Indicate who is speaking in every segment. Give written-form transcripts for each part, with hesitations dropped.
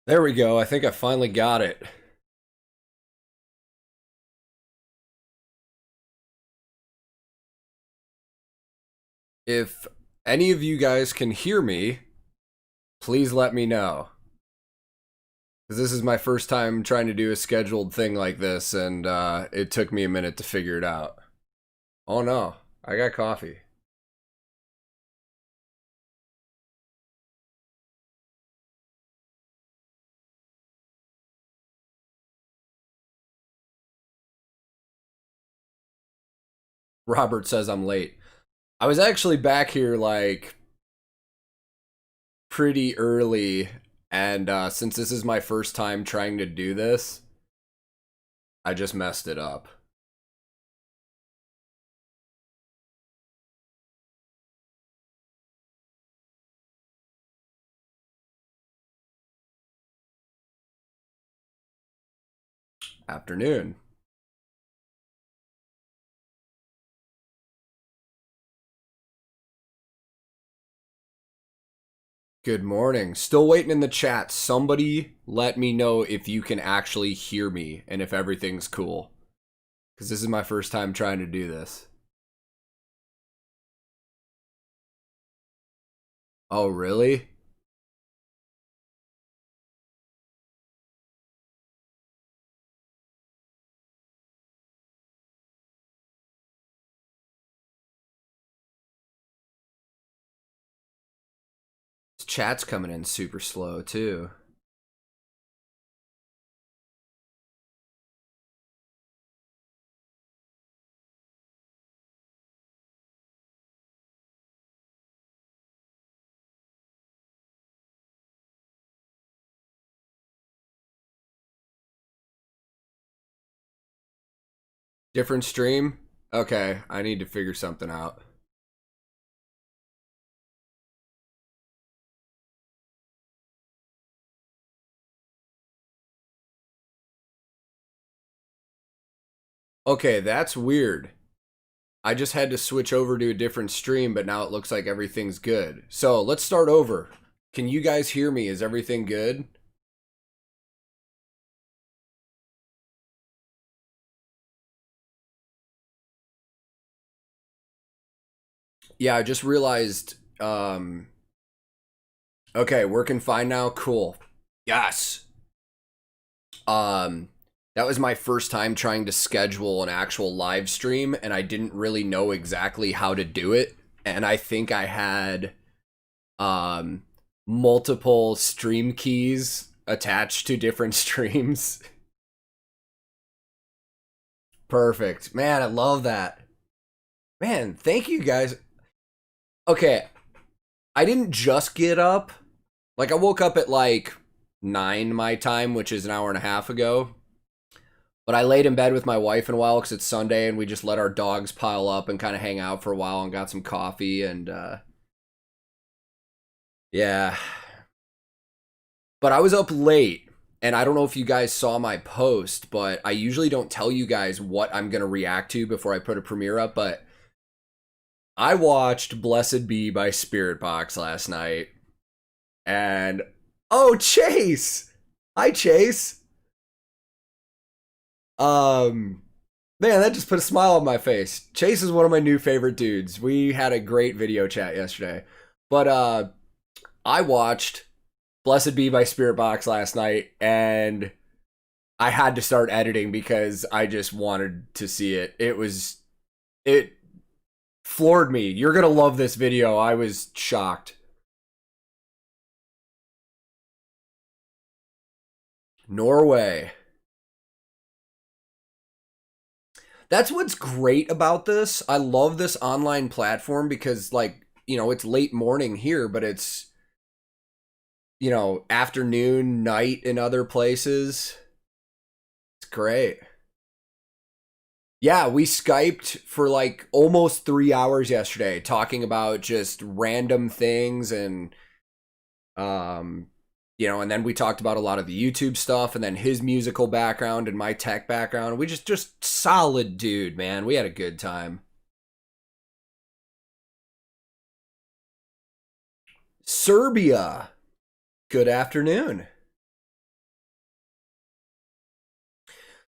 Speaker 1: There we go. I think I finally got it. If any of you guys can hear me, please let me know. Because this is my first time trying to do a scheduled thing like this, and it took me a minute to figure it out. Oh no, I got coffee. Robert says I'm late. I was actually back here like pretty early, and since this is my first time trying to do this, I just messed it up. Afternoon. Good morning. Still waiting in the chat. Somebody let me know if you can actually hear me and if everything's cool. Because this is my first time trying to do this. Oh, really? This chat's coming in super slow, too. Different stream? Okay, I need to figure something out. Okay, that's weird. I just had to switch over to a different stream, but now it looks like everything's good. So let's start over. Can you guys hear me? Is everything good? Yeah, I just realized. Okay, working fine now. Cool. Yes. Um, that was my first time trying to schedule an actual live stream, and I didn't really know exactly how to do it. And I think I had um multiple stream keys attached to different streams. Perfect. Man, I love that. Man, thank you guys. Okay, I didn't just get up. Like I woke up at like 9 my time, which is an hour and a half ago. But I laid in bed with my wife in a while because it's Sunday and we just let our dogs pile up and kind of hang out for a while and got some coffee and yeah. But I was up late and I don't know if you guys saw my post, but I usually don't tell you guys what I'm going to react to before I put a premiere up, but I watched Blessed Be by Spirit Box last night and oh, Chase. Hi Chase. Um Man, that just put a smile on my face. Chase is one of my new favorite dudes. We had a great video chat yesterday. But I watched Blessed Be by Spirit Box last night and I had to start editing because I just wanted to see it. It floored me. You're going to love this video. I was shocked. Norway. That's what's great about this. I love this online platform because like, it's late morning here, but it's afternoon, night in other places. It's great. Yeah, we Skyped for like almost 3 hours yesterday talking about just random things and and then we talked about a lot of the YouTube stuff and then his musical background and my tech background. We just solid dude, man. We had a good time. Serbia. Good afternoon.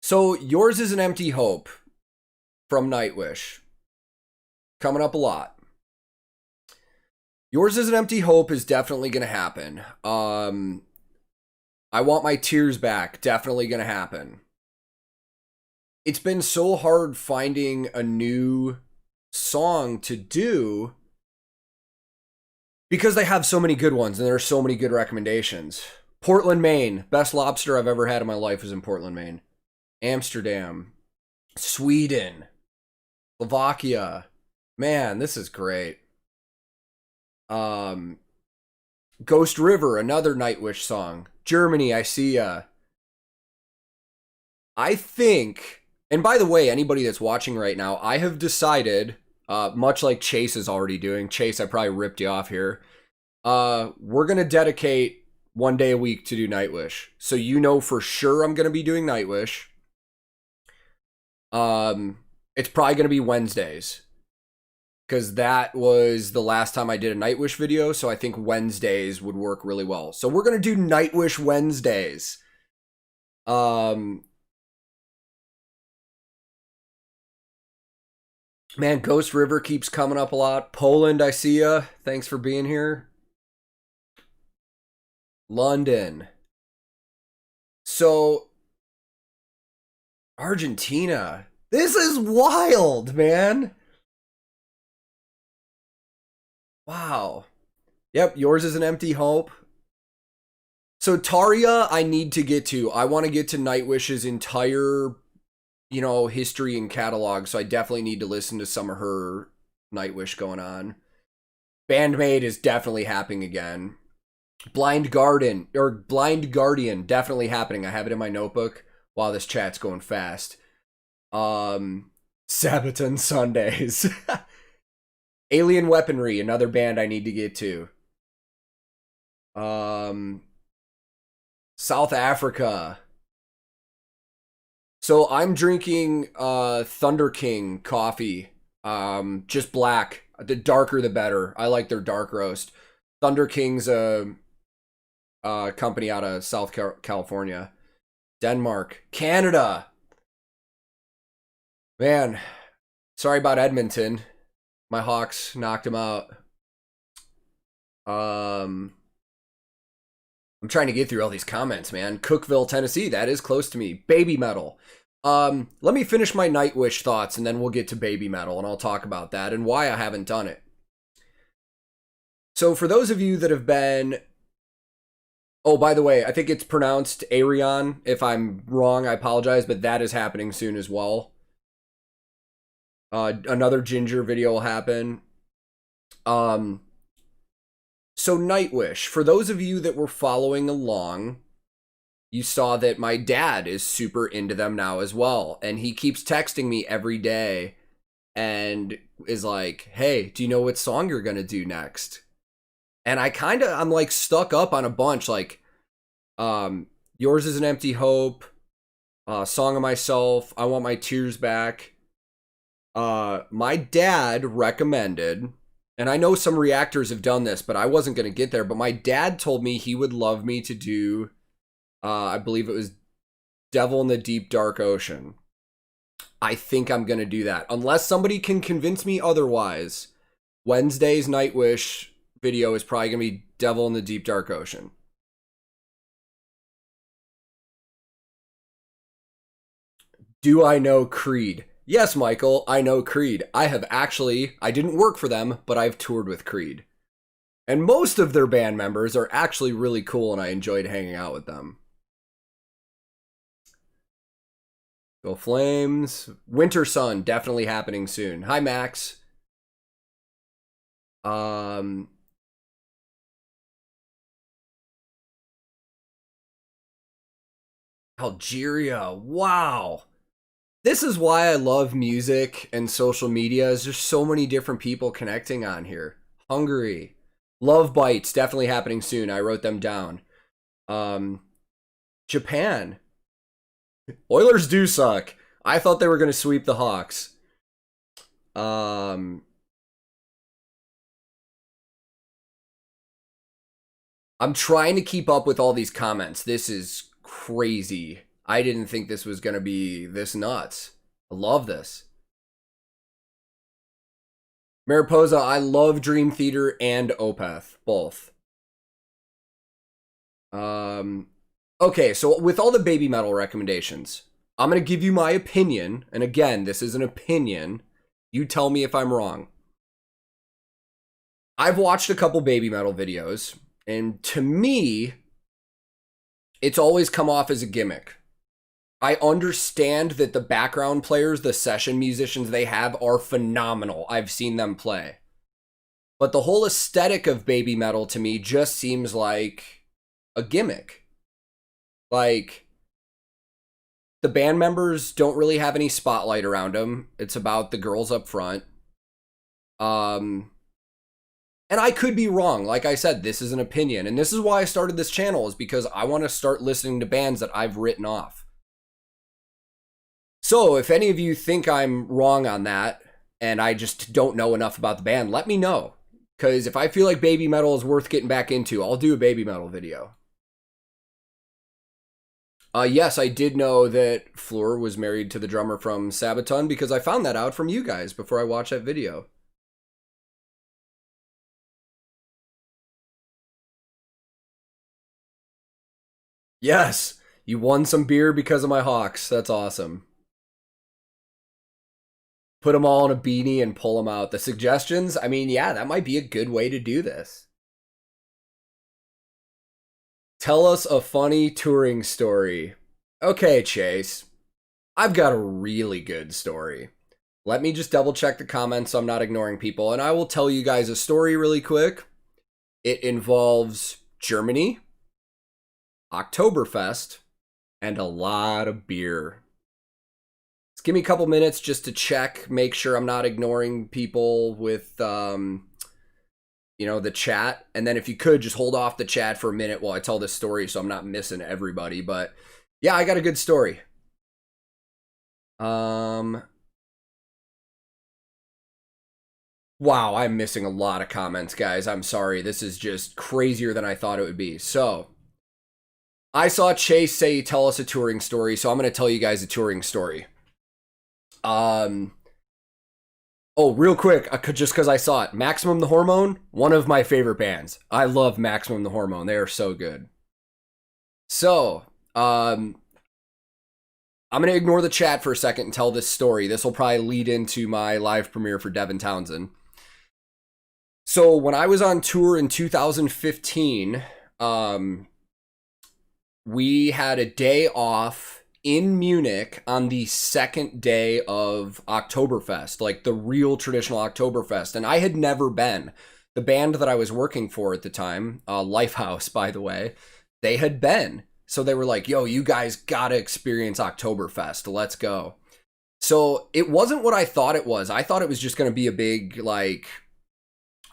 Speaker 1: So Yours is an Empty Hope from Nightwish. Coming up a lot. Yours is an Empty Hope is definitely going to happen. I Want My Tears Back, definitely going to happen. It's been so hard finding a new song to do because they have so many good ones and there are so many good recommendations. Portland, Maine. Best lobster I've ever had in my life was in Portland, Maine. Amsterdam. Sweden. Slovakia. Man, this is great. Ghost River, another Nightwish song. Germany, I See Ya. I think, and by the way, anybody that's watching right now, I have decided, much like Chase is already doing. Chase, I probably ripped you off here. We're going to dedicate one day a week to do Nightwish. So you know for sure I'm going to be doing Nightwish. It's probably going to be Wednesdays. Because that was the last time I did a Nightwish video, so I think Wednesdays would work really well. So we're going to do Nightwish Wednesdays. Man, Ghost River keeps coming up a lot. Poland, I see ya. Thanks for being here. London. So, Argentina. This is wild, man. Wow. Yep, Yours is an Empty Hope. So Tarja, I need to get to. I want to get to Nightwish's entire, history and catalog. So I definitely need to listen to some of her Nightwish going on. Bandmate is definitely happening again. Blind Guardian, definitely happening. I have it in my notebook. Wow, this chat's going fast. Sabaton Sundays. Alien Weaponry, another band I need to get to. South Africa. So I'm drinking Thunder King coffee. Just black. The darker the better. I like their dark roast. Thunder King's a company out of South California. Denmark. Canada. Man, sorry about Edmonton. My Hawks knocked him out. I'm trying to get through all these comments, man. Cookeville, Tennessee, that is close to me. Baby Metal. Let me finish my Nightwish thoughts and then we'll get to Baby Metal and I'll talk about that and why I haven't done it. So for those of you that have been... Oh, by the way, I think it's pronounced Arion. If I'm wrong, I apologize, but that is happening soon as well. Another Ginger video will happen. So Nightwish, for those of you that were following along, you saw that my dad is super into them now as well. And he keeps texting me every day and is like, hey, do you know what song you're going to do next? And I'm like stuck up on a bunch, like, Yours is an Empty Hope, Song of Myself, I Want My Tears Back. My dad recommended, and I know some reactors have done this, but I wasn't going to get there, but my dad told me he would love me to do, I believe it was Devil in the Deep Dark Ocean. I think I'm going to do that. Unless somebody can convince me otherwise, Wednesday's Nightwish video is probably going to be Devil in the Deep Dark Ocean. Do I know Creed? Yes, Michael, I know Creed. I didn't work for them, but I've toured with Creed. And most of their band members are actually really cool, and I enjoyed hanging out with them. Go Flames. Winter Sun, definitely happening soon. Hi, Max. Algeria, wow. This is why I love music and social media, is there's so many different people connecting on here. Hungary. Love Bites, definitely happening soon. I wrote them down. Japan. Oilers do suck. I thought they were going to sweep the Hawks. I'm trying to keep up with all these comments. This is crazy. I didn't think this was going to be this nuts. I love this. Mariposa, I love Dream Theater and Opeth, both. Okay, so with all the baby metal recommendations, I'm going to give you my opinion. And again, this is an opinion. You tell me if I'm wrong. I've watched a couple baby metal videos, and to me, it's always come off as a gimmick. I understand that the background players, the session musicians they have, are phenomenal. I've seen them play. But the whole aesthetic of baby metal to me just seems like a gimmick. Like, the band members don't really have any spotlight around them. It's about the girls up front. And I could be wrong. Like I said, this is an opinion. And this is why I started this channel, is because I want to start listening to bands that I've written off. So if any of you think I'm wrong on that, and I just don't know enough about the band, let me know. Because if I feel like baby metal is worth getting back into, I'll do a baby metal video. Yes, I did know that Fleur was married to the drummer from Sabaton, because I found that out from you guys before I watched that video. Yes, you won some beer because of my Hawks. That's awesome. Put them all in a beanie and pull them out. The suggestions, I mean, yeah, that might be a good way to do this. Tell us a funny touring story. Okay, Chase. I've got a really good story. Let me just double check the comments so I'm not ignoring people, and I will tell you guys a story really quick. It involves Germany, Oktoberfest, and a lot of beer. Just give me a couple minutes just to check, make sure I'm not ignoring people with, the chat. And then if you could, just hold off the chat for a minute while I tell this story so I'm not missing everybody. But yeah, I got a good story. Wow, I'm missing a lot of comments, guys. I'm sorry. This is just crazier than I thought it would be. So, I saw Chase say, tell us a touring story, so I'm going to tell you guys a touring story. Oh, real quick, just because I saw it. Maximum the Hormone, one of my favorite bands. I love Maximum the Hormone. They are so good. So, I'm going to ignore the chat for a second and tell this story. This will probably lead into my live premiere for Devin Townsend. So, when I was on tour in 2015, we had a day off in Munich on the second day of Oktoberfest, like the real traditional Oktoberfest. And I had never been. The band that I was working for at the time, Lifehouse, by the way, they had been. So they were like, yo, you guys gotta experience Oktoberfest. Let's go. So it wasn't what I thought it was. I thought it was just gonna be a big, like,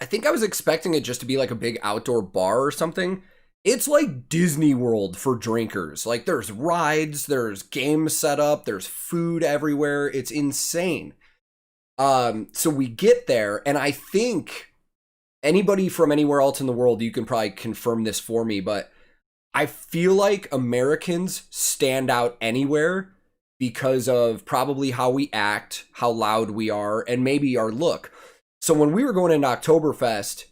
Speaker 1: I think I was expecting it just to be like a big outdoor bar or something. It's like Disney World for drinkers. Like, there's rides, there's games set up, there's food everywhere. It's insane. So we get there, and I think anybody from anywhere else in the world, you can probably confirm this for me, but I feel like Americans stand out anywhere because of probably how we act, how loud we are, and maybe our look. So when we were going into Oktoberfest,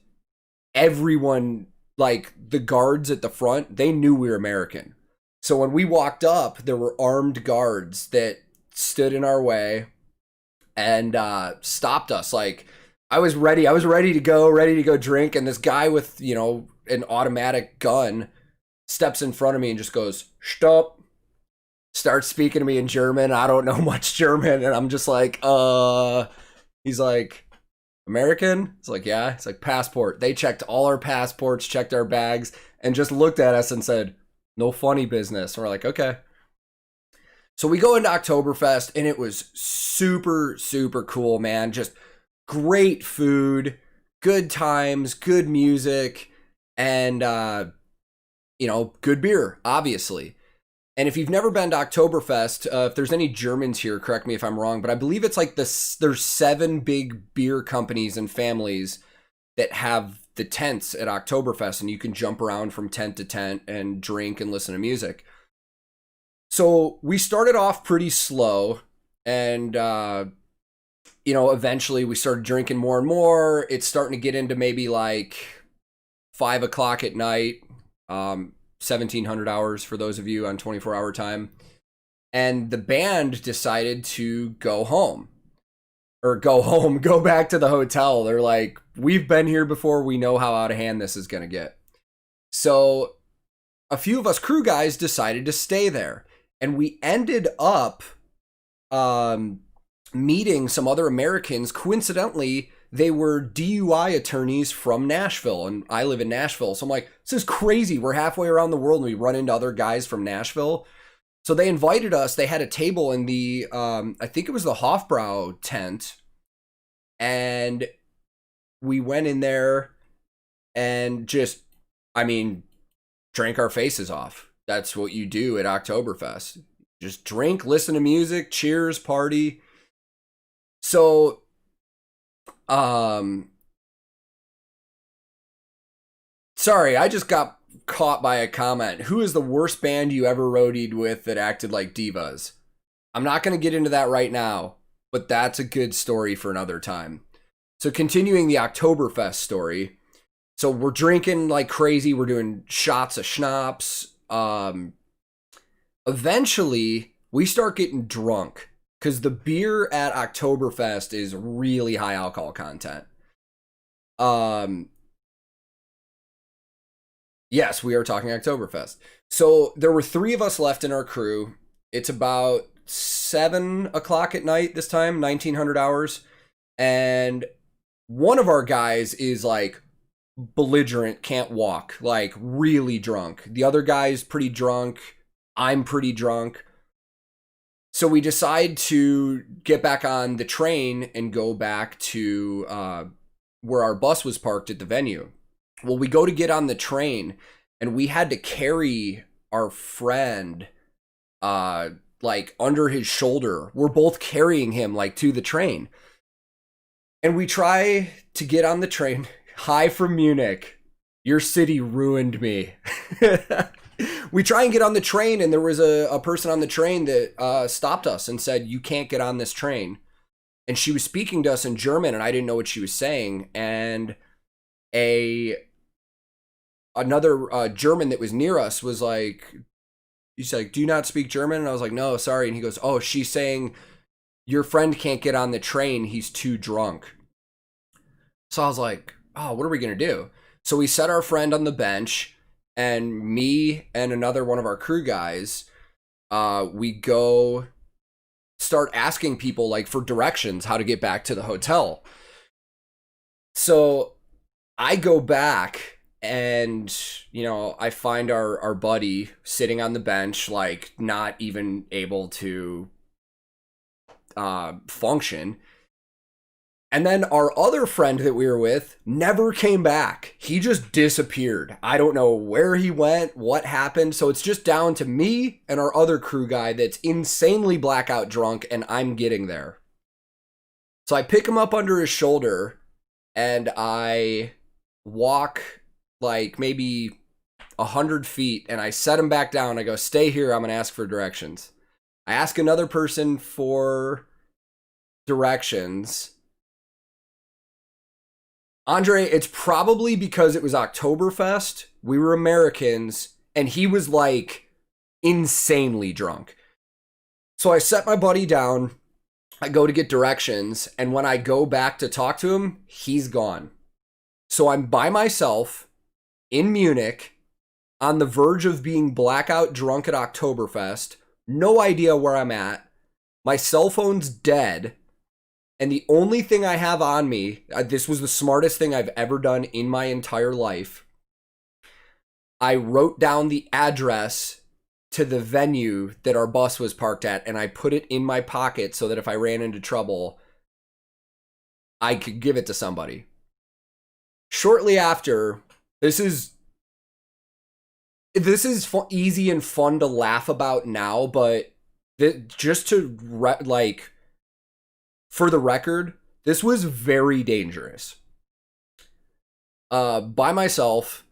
Speaker 1: everyone, like the guards at the front, they knew we were American. So when we walked up, there were armed guards that stood in our way and stopped us. Like, I was ready to go drink, and this guy with, an automatic gun steps in front of me and just goes, "Stop." Starts speaking to me in German. I don't know much German, and I'm just like, he's like, "American?" It's like, "Yeah." It's like, "Passport." They checked all our passports, checked our bags, and just looked at us and said, "No funny business." And we're like, okay. So we go into Oktoberfest, and it was super, super cool, man. Just great food, good times, good music, and, good beer, obviously. And if you've never been to Oktoberfest, if there's any Germans here, correct me if I'm wrong, but I believe it's like there's 7 big beer companies and families that have the tents at Oktoberfest, and you can jump around from tent to tent and drink and listen to music. So we started off pretty slow, and eventually we started drinking more and more. It's starting to get into maybe like 5 o'clock at night, 1700 hours for those of you on 24-hour time. And the band decided to go back to the hotel. They're like, we've been here before. We know how out of hand this is going to get. So a few of us crew guys decided to stay there. And we ended up meeting some other Americans. Coincidentally, they were DUI attorneys from Nashville, and I live in Nashville. So I'm like, this is crazy. We're halfway around the world, and we run into other guys from Nashville. So they invited us. They had a table in the, I think it was the Hofbrau tent, and we went in there and just, drank our faces off. That's what you do at Oktoberfest. Just drink, listen to music, cheers, party. So, sorry, I just got caught by a comment. Who is the worst band you ever roadied with that acted like divas? I'm not going to get into that right now, but that's a good story for another time. So continuing the Oktoberfest story. So we're drinking like crazy. We're doing shots of schnapps. Eventually, we start getting drunk because the beer at Oktoberfest is really high alcohol content. Yes, we are talking Oktoberfest. So there were 3 of us left in our crew. It's about 7 o'clock at night this time, 1900 hours. And one of our guys is like belligerent, can't walk, like really drunk. The other guy's pretty drunk. I'm pretty drunk. So we decide to get back on the train and go back to where our bus was parked at the venue. Well, we go to get on the train, and we had to carry our friend like under his shoulder. We're both carrying him like to the train. And we try to get on the train. Hi from Munich. Your city ruined me. We try and get on the train, and there was a person on the train that stopped us and said, you can't get on this train. And she was speaking to us in German, and I didn't know what she was saying. And another German that was near us was like, he's like, do you not speak German? And I was like, no, sorry. And he goes, oh, she's saying your friend can't get on the train. He's too drunk. So I was like, oh, what are we going to do? So we set our friend on the bench, and me and another one of our crew guys, we go start asking people like for directions, how to get back to the hotel. So I go back, and, I find our buddy sitting on the bench, like not even able to function. And then our other friend that we were with never came back. He just disappeared. I don't know where he went, what happened. So it's just down to me and our other crew guy that's insanely blackout drunk, and I'm getting there. So I pick him up under his shoulder, and I walk like maybe 100 feet, and I set him back down. I go, stay here. I'm going to ask for directions. I ask another person for directions. Andre, it's probably because it was Oktoberfest. We were Americans, and he was like insanely drunk. So I set my buddy down. I go to get directions, and when I go back to talk to him, he's gone. So I'm by myself in Munich, on the verge of being blackout drunk at Oktoberfest. No idea where I'm at. My cell phone's dead. And the only thing I have on me, this was the smartest thing I've ever done in my entire life. I wrote down the address to the venue that our bus was parked at, and I put it in my pocket so that if I ran into trouble, I could give it to somebody. Shortly after, this is easy and fun to laugh about now, but just to for the record, this was very dangerous. By myself,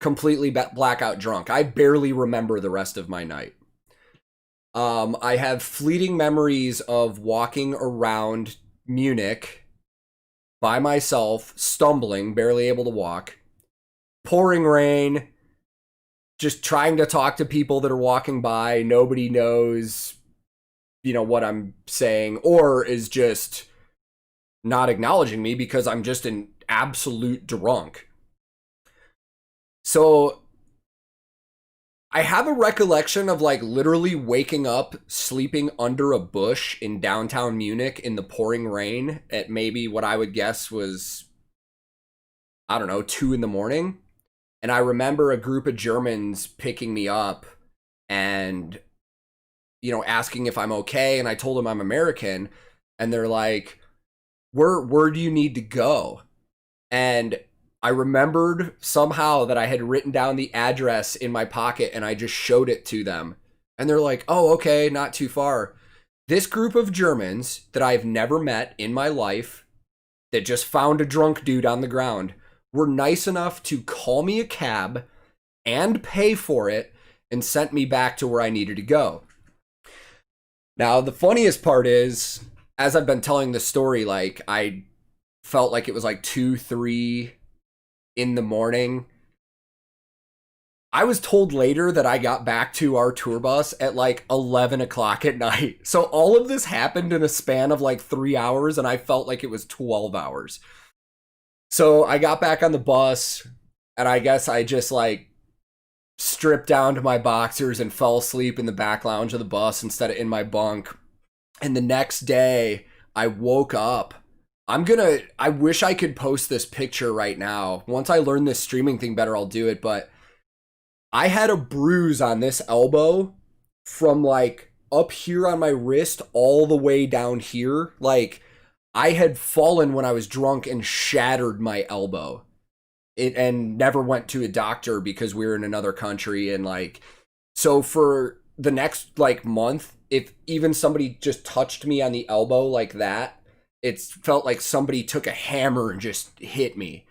Speaker 1: completely blackout drunk. I barely remember the rest of my night. I have fleeting memories of walking around Munich by myself, stumbling, barely able to walk, pouring rain, just trying to talk to people that are walking by. Nobody knows, what I'm saying, or is just not acknowledging me because I'm just an absolute drunk. So I have a recollection of like literally waking up, sleeping under a bush in downtown Munich in the pouring rain at maybe what I would guess was, I don't know, 2 a.m. And I remember a group of Germans picking me up and, asking if I'm okay. And I told them I'm American. And they're like, where do you need to go? And I remembered somehow that I had written down the address in my pocket and I just showed it to them. And they're like, oh, okay, not too far. This group of Germans that I've never met in my life that just found a drunk dude on the ground were nice enough to call me a cab and pay for it and sent me back to where I needed to go. Now, the funniest part is, as I've been telling this story, like, I felt like it was like 2, 3 in the morning. I was told later that I got back to our tour bus at like 11 o'clock at night. So all of this happened in a span of like 3 hours, and I felt like it was 12 hours. So I got back on the bus, and I guess I just like stripped down to my boxers and fell asleep in the back lounge of the bus instead of in my bunk. And the next day I woke up. I wish I could post this picture right now. Once I learn this streaming thing better, I'll do it. But I had a bruise on this elbow from like up here on my wrist all the way down here. Like, I had fallen when I was drunk and shattered my elbow. And never went to a doctor because we were in another country. And like, so for the next like month, if even somebody just touched me on the elbow like that, it felt like somebody took a hammer and just hit me.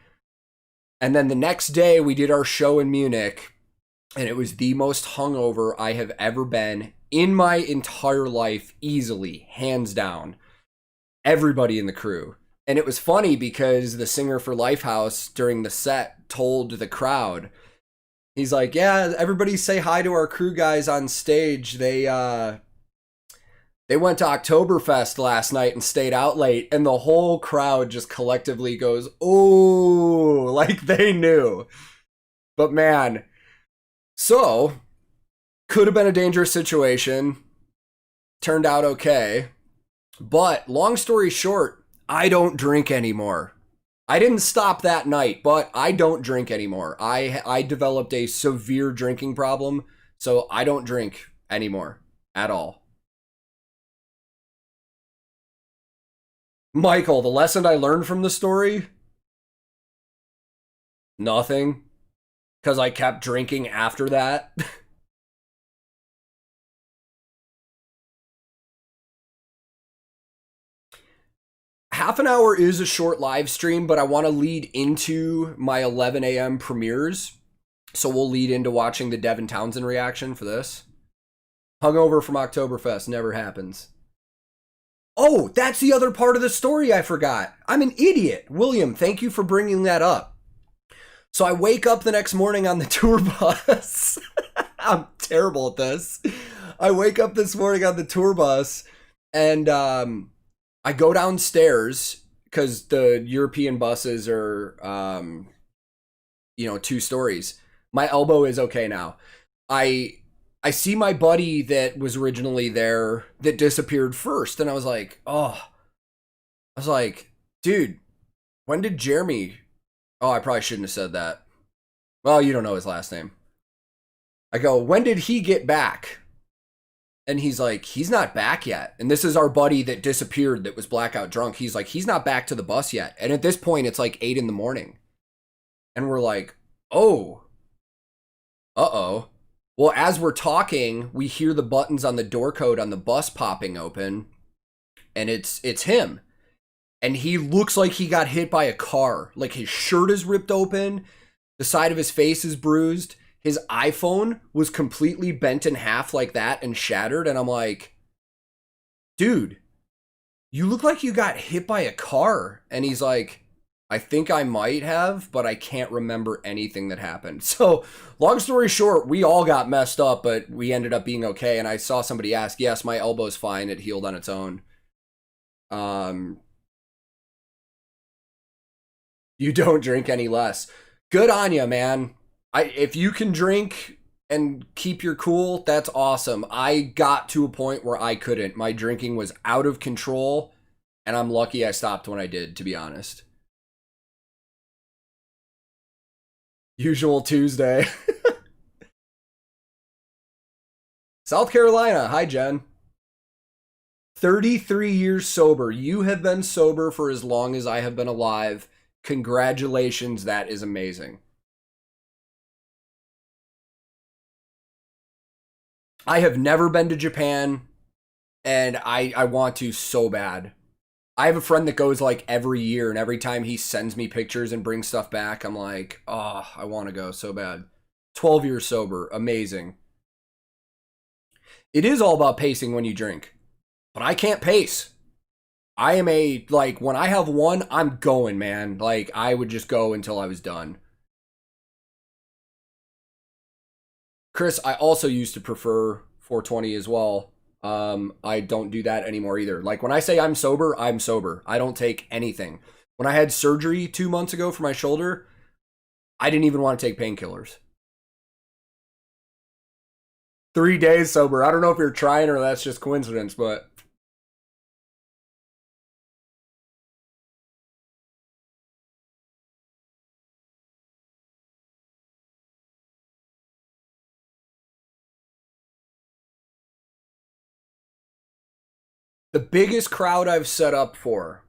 Speaker 1: And then the next day we did our show in Munich, and it was the most hungover I have ever been in my entire life, easily, hands down. Everybody in the crew. And it was funny because the singer for Lifehouse during the set told the crowd, he's like, yeah, everybody say hi to our crew guys on stage. They went to Oktoberfest last night and stayed out late. And the whole crowd just collectively goes, oh, like they knew. But man, so could have been a dangerous situation. Turned out okay. But long story short, I don't drink anymore. I didn't stop that night, but I don't drink anymore. I developed a severe drinking problem, so I don't drink anymore at all. Michael, the lesson I learned from the story? Nothing. Because I kept drinking after that. Half an hour is a short live stream, but I want to lead into my 11 a.m. premieres. So we'll lead into watching the Devin Townsend reaction for this. Hungover from Oktoberfest never happens. Oh, that's the other part of the story I forgot. I'm an idiot. William, thank you for bringing that up. So I wake up the next morning on the tour bus. I'm terrible at this. I wake up this morning on the tour bus, and I go downstairs because the European buses are, 2 stories. My elbow is okay now. I see my buddy that was originally there that disappeared first. And I was like, dude, when did Jeremy? Oh, I probably shouldn't have said that. Well, you don't know his last name. I go, when did he get back? And he's like, he's not back yet. And this is our buddy that disappeared that was blackout drunk. He's like, he's not back to the bus yet. And at this point, it's like 8 a.m. And we're like, oh, uh-oh. Well, as we're talking, we hear the buttons on the door code on the bus popping open. And it's him. And he looks like he got hit by a car. Like his shirt is ripped open. The side of his face is bruised. his iPhone was completely bent in half like that and shattered. And I'm like, dude, you look like you got hit by a car. And he's like, I think I might have, but I can't remember anything that happened. So long story short, we all got messed up, but we ended up being okay. And I saw somebody ask, yes, my elbow's fine. It healed on its own. You don't drink any less. Good on you, man. If you can drink and keep your cool, that's awesome. I got to a point where I couldn't. My drinking was out of control, and I'm lucky I stopped when I did, to be honest. Usual Tuesday. South Carolina. Hi, Jen. 33 years sober. You have been sober for as long as I have been alive. Congratulations. That is amazing. I have never been to Japan, and I want to so bad. I have a friend that goes like every year, and every time he sends me pictures and brings stuff back, I'm like, oh, I want to go so bad. 12 years sober. Amazing. It is all about pacing when you drink, but I can't pace. I am like, when I have one, I'm going, man. Like, I would just go until I was done. Chris, I also used to prefer 420 as well. I don't do that anymore either. Like, when I say I'm sober, I'm sober. I don't take anything. When I had surgery 2 months ago for my shoulder, I didn't even want to take painkillers. 3 days sober. I don't know if you're trying or that's just coincidence, but... The biggest crowd I've set up for.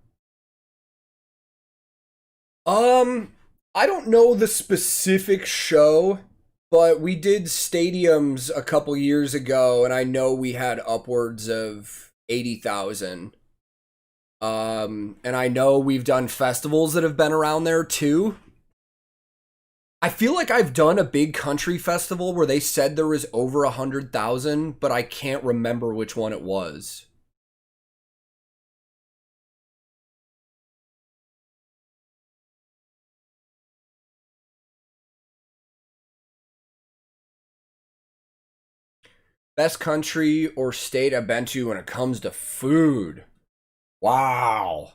Speaker 1: I don't know the specific show, but we did stadiums a couple years ago, and I know we had upwards of 80,000. And I know we've done festivals that have been around there too. I feel like I've done a big country festival where they said there was over 100,000, but I can't remember which one it was. Best country or state I've been to when it comes to food. Wow.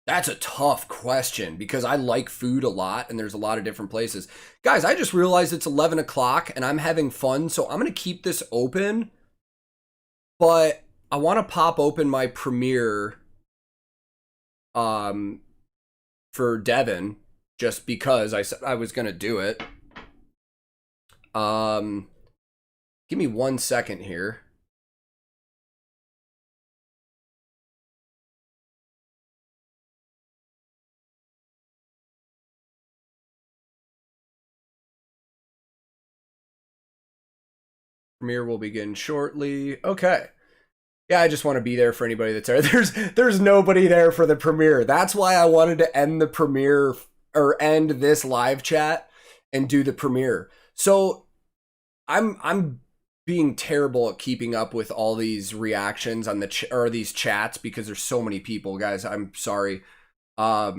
Speaker 1: That's a tough question because I like food a lot and there's a lot of different places. Guys, I just realized it's 11 o'clock and I'm having fun, so I'm going to keep this open. But I want to pop open my premiere for Devin just because I said I was going to do it. Give me 1 second here. Premiere will begin shortly. Okay. Yeah, I just want to be there for anybody that's there. There's nobody there for the premiere. That's why I wanted to end the premiere or end this live chat and do the premiere. So I'm being terrible at keeping up with all these reactions on the or these chats because there's so many people, guys. I'm sorry. Let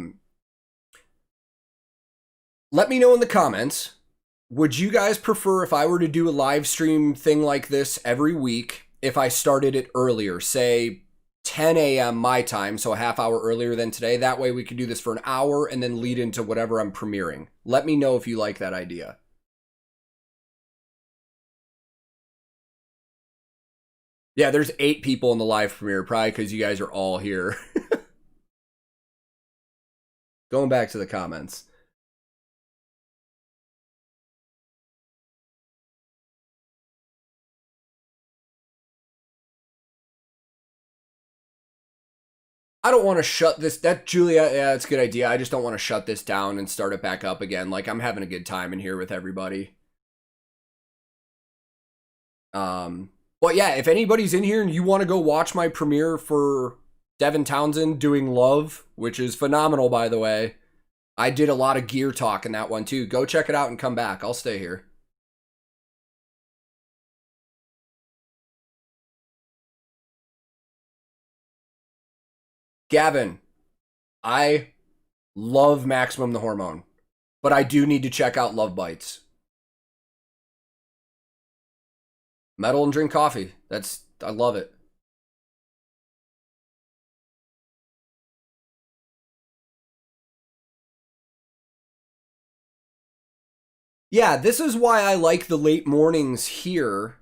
Speaker 1: me know in the comments. Would you guys prefer if I were to do a live stream thing like this every week if I started it earlier, say 10 a.m. my time, so a half hour earlier than today? That way we could do this for an hour and then lead into whatever I'm premiering. Let me know if you like that idea. Yeah, there's 8 people in the live premiere, probably because you guys are all here. Going back to the comments. I don't want to shut this. That Julia, yeah, that's a good idea. I just don't want to shut this down and start it back up again. Like, I'm having a good time in here with everybody. But yeah, if anybody's in here and you want to go watch my premiere for Devin Townsend doing Love, which is phenomenal, by the way, I did a lot of gear talk in that one too. Go check it out and come back. I'll stay here. Gavin, I love Maximum the Hormone, but I do need to check out Love Bites. Metal and drink coffee. I love it. Yeah, this is why I like the late mornings here,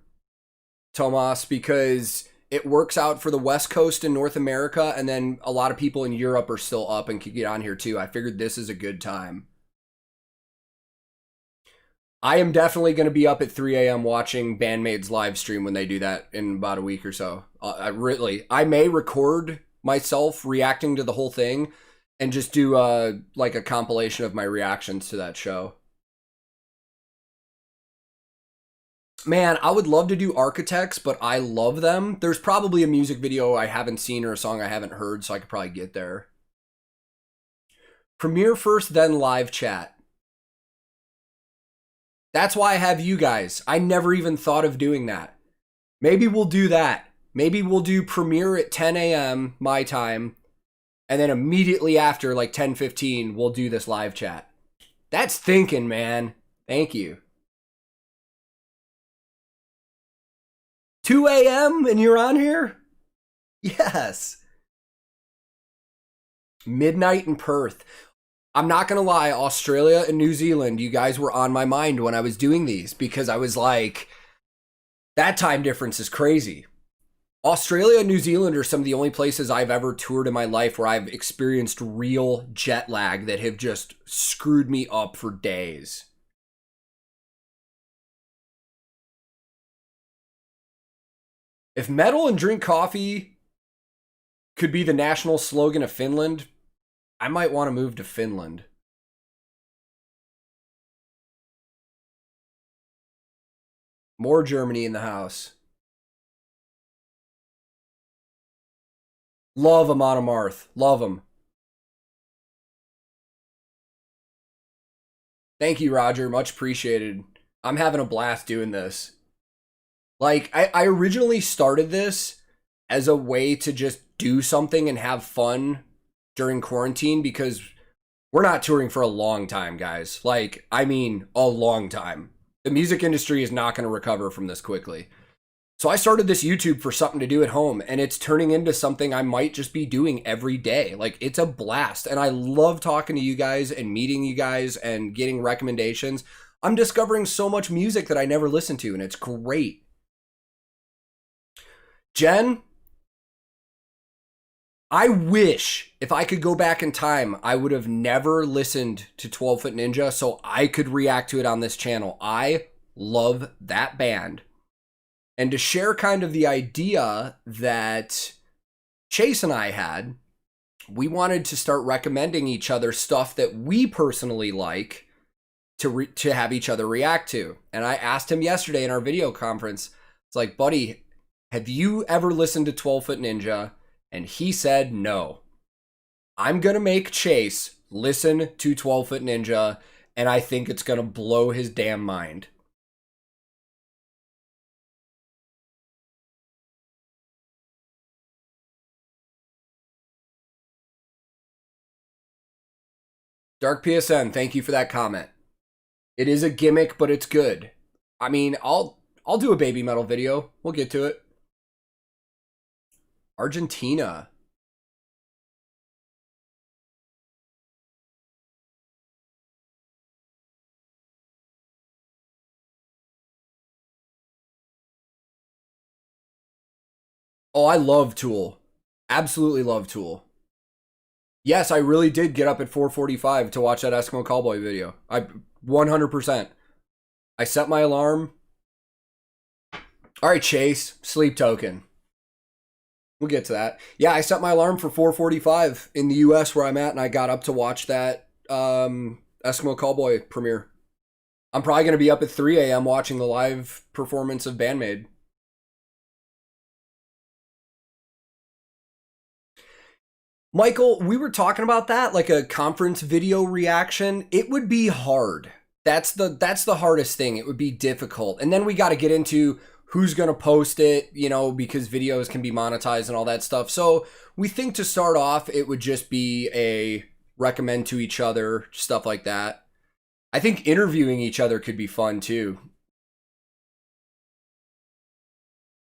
Speaker 1: Tomas, because it works out for the West Coast in North America, and then a lot of people in Europe are still up and can get on here too. I figured this is a good time. I am definitely going to be up at 3 a.m. watching Bandmaid's live stream when they do that in about a week or so. I may record myself reacting to the whole thing and just do like a compilation of my reactions to that show. Man, I would love to do Architects, but I love them. There's probably a music video I haven't seen or a song I haven't heard, so I could probably get there. Premiere first, then live chat. That's why I have you guys. I never even thought of doing that. Maybe we'll do that. Maybe we'll do premiere at 10 a.m. my time, and then immediately after, like 10:15, we'll do this live chat. That's thinking, man. Thank you. 2 a.m. and you're on here? Yes. Midnight in Perth. I'm not going to lie, Australia and New Zealand, you guys were on my mind when I was doing these because I was like, that time difference is crazy. Australia and New Zealand are some of the only places I've ever toured in my life where I've experienced real jet lag that have just screwed me up for days. If metal and drink coffee could be the national slogan of Finland, I might want to move to Finland. More Germany in the house. Love Amon Amarth. Love them. Thank you, Roger. Much appreciated. I'm having a blast doing this. Like, I originally started this as a way to just do something and have fun during quarantine because we're not touring for a long time, guys. Like, I mean, a long time. The music industry is not going to recover from this quickly. So I started this YouTube for something to do at home, and it's turning into something I might just be doing every day. Like, it's a blast, and I love talking to you guys and meeting you guys and getting recommendations. I'm discovering so much music that I never listened to, and it's great. Jen, I wish if I could go back in time, I would have never listened to 12 Foot Ninja so I could react to it on this channel. I love that band. And to share kind of the idea that Chase and I had, we wanted to start recommending each other stuff that we personally like to have each other react to. And I asked him yesterday in our video conference, it's like, buddy, have you ever listened to 12 Foot Ninja? And he said no. I'm going to make Chase listen to 12 Foot Ninja, and I think it's going to blow his damn mind. Dark PSN, thank you for that comment. It is a gimmick, but it's good. I mean, I'll do a baby metal video. We'll get to it. Argentina. Oh, I love Tool. Absolutely love Tool. Yes, I really did get up at 4:45 to watch that Eskimo Cowboy video. 100%. I set my alarm. All right, Chase, sleep token. We'll get to that. Yeah, I set my alarm for 4:45 in the US where I'm at, and I got up to watch that Eskimo Cowboy premiere. I'm probably going to be up at 3 a.m. watching the live performance of Bandmaid. Michael, we were talking about that, like a conference video reaction. It would be hard. That's the hardest thing. It would be difficult. And then we got to get into who's going to post it, you know, because videos can be monetized and all that stuff. So we think to start off, it would just be a recommend to each other, stuff like that. I think interviewing each other could be fun too.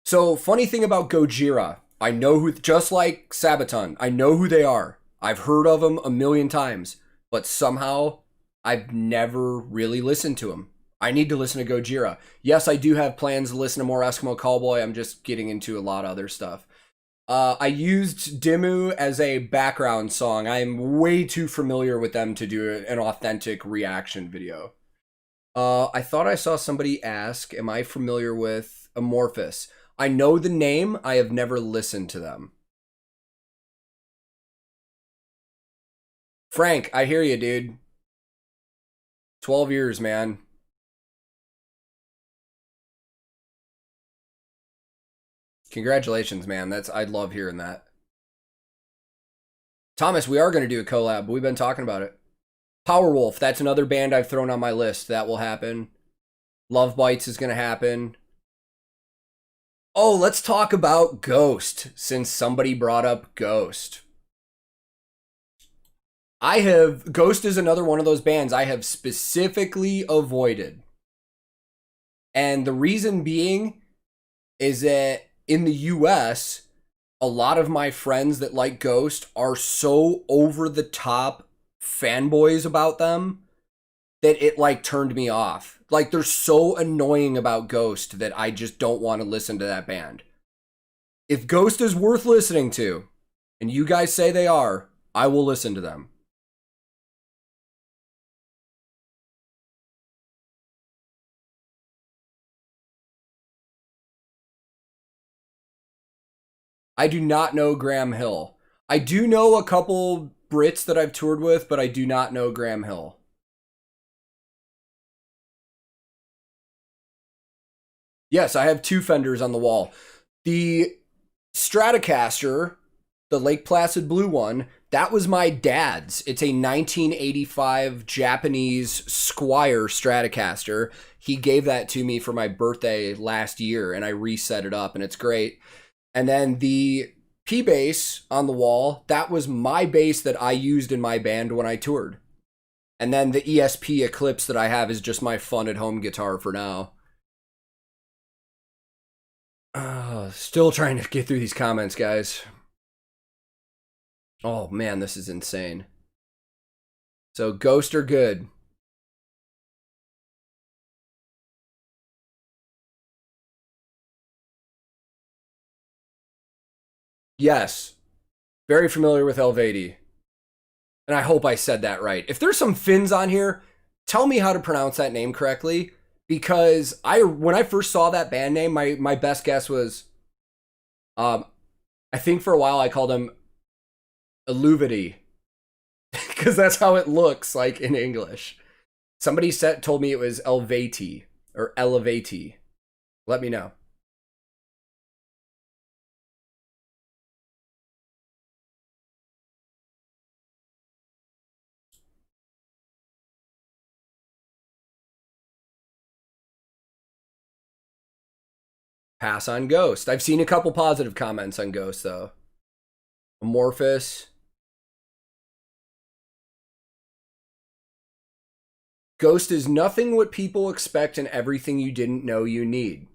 Speaker 1: So, funny thing about Gojira, I know who, just like Sabaton, I know who they are. I've heard of them a million times, but somehow I've never really listened to them. I need to listen to Gojira. Yes, I do have plans to listen to more Eskimo Cowboy. I'm just getting into a lot of other stuff. I used Dimmu as a background song. I'm way too familiar with them to do an authentic reaction video. I thought I saw somebody ask, am I familiar with Amorphous? I know the name. I have never listened to them. Frank, I hear you, dude. 12 years, man. Congratulations, man. I'd love hearing that. Thomas, we are going to do a collab. We've been talking about it. Powerwolf, that's another band I've thrown on my list. That will happen. Love Bites is going to happen. Oh, let's talk about Ghost, since somebody brought up Ghost. Ghost is another one of those bands I have specifically avoided. And the reason being is that in the US, a lot of my friends that like Ghost are so over the top fanboys about them that it like turned me off. Like they're so annoying about Ghost that I just don't want to listen to that band. If Ghost is worth listening to, and you guys say they are, I will listen to them. I do not know Graham Hill. I do know a couple Brits that I've toured with, but I do not know Graham Hill. Yes, I have two Fenders on the wall. The Stratocaster, the Lake Placid blue one, that was my dad's. It's a 1985 Japanese Squire Stratocaster. He gave that to me for my birthday last year, and I reset it up, and it's great. And then the P bass on the wall, that was my bass that I used in my band when I toured. And then the ESP Eclipse that I have is just my fun at home guitar for now. Still trying to get through these comments, guys. Oh man, this is insane. So Ghost are good. Yes. Very familiar with Helveti. And I hope I said that right. If there's some Finns on here, tell me how to pronounce that name correctly. Because when I first saw that band name, my best guess was, I think for a while I called him Illuvity. Because that's how it looks like in English. Somebody told me it was Elvati or Elevati. Let me know. Pass on Ghost. I've seen a couple positive comments on Ghost, though. Amorphous. Ghost is nothing what people expect and everything you didn't know you need.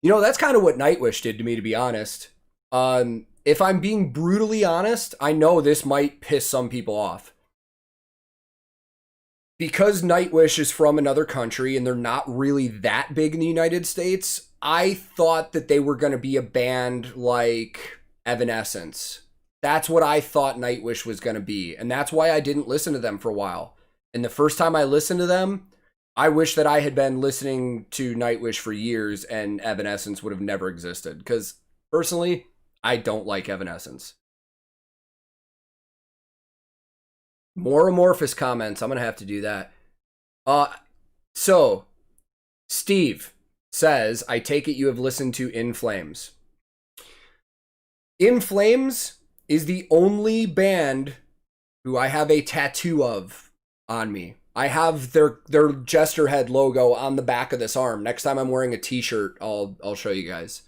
Speaker 1: You know, that's kind of what Nightwish did to me, to be honest. If I'm being brutally honest, I know this might piss some people off. Because Nightwish is from another country and they're not really that big in the United States, I thought that they were going to be a band like Evanescence. That's what I thought Nightwish was going to be. And that's why I didn't listen to them for a while. And the first time I listened to them, I wish that I had been listening to Nightwish for years and Evanescence would have never existed. Because personally, I don't like Evanescence. More amorphous comments. I'm going to have to do that. So, Steve says, I take it you have listened to In Flames. In Flames is the only band who I have a tattoo of on me. I have their Jester Head logo on the back of this arm. Next time I'm wearing a t-shirt, I'll show you guys.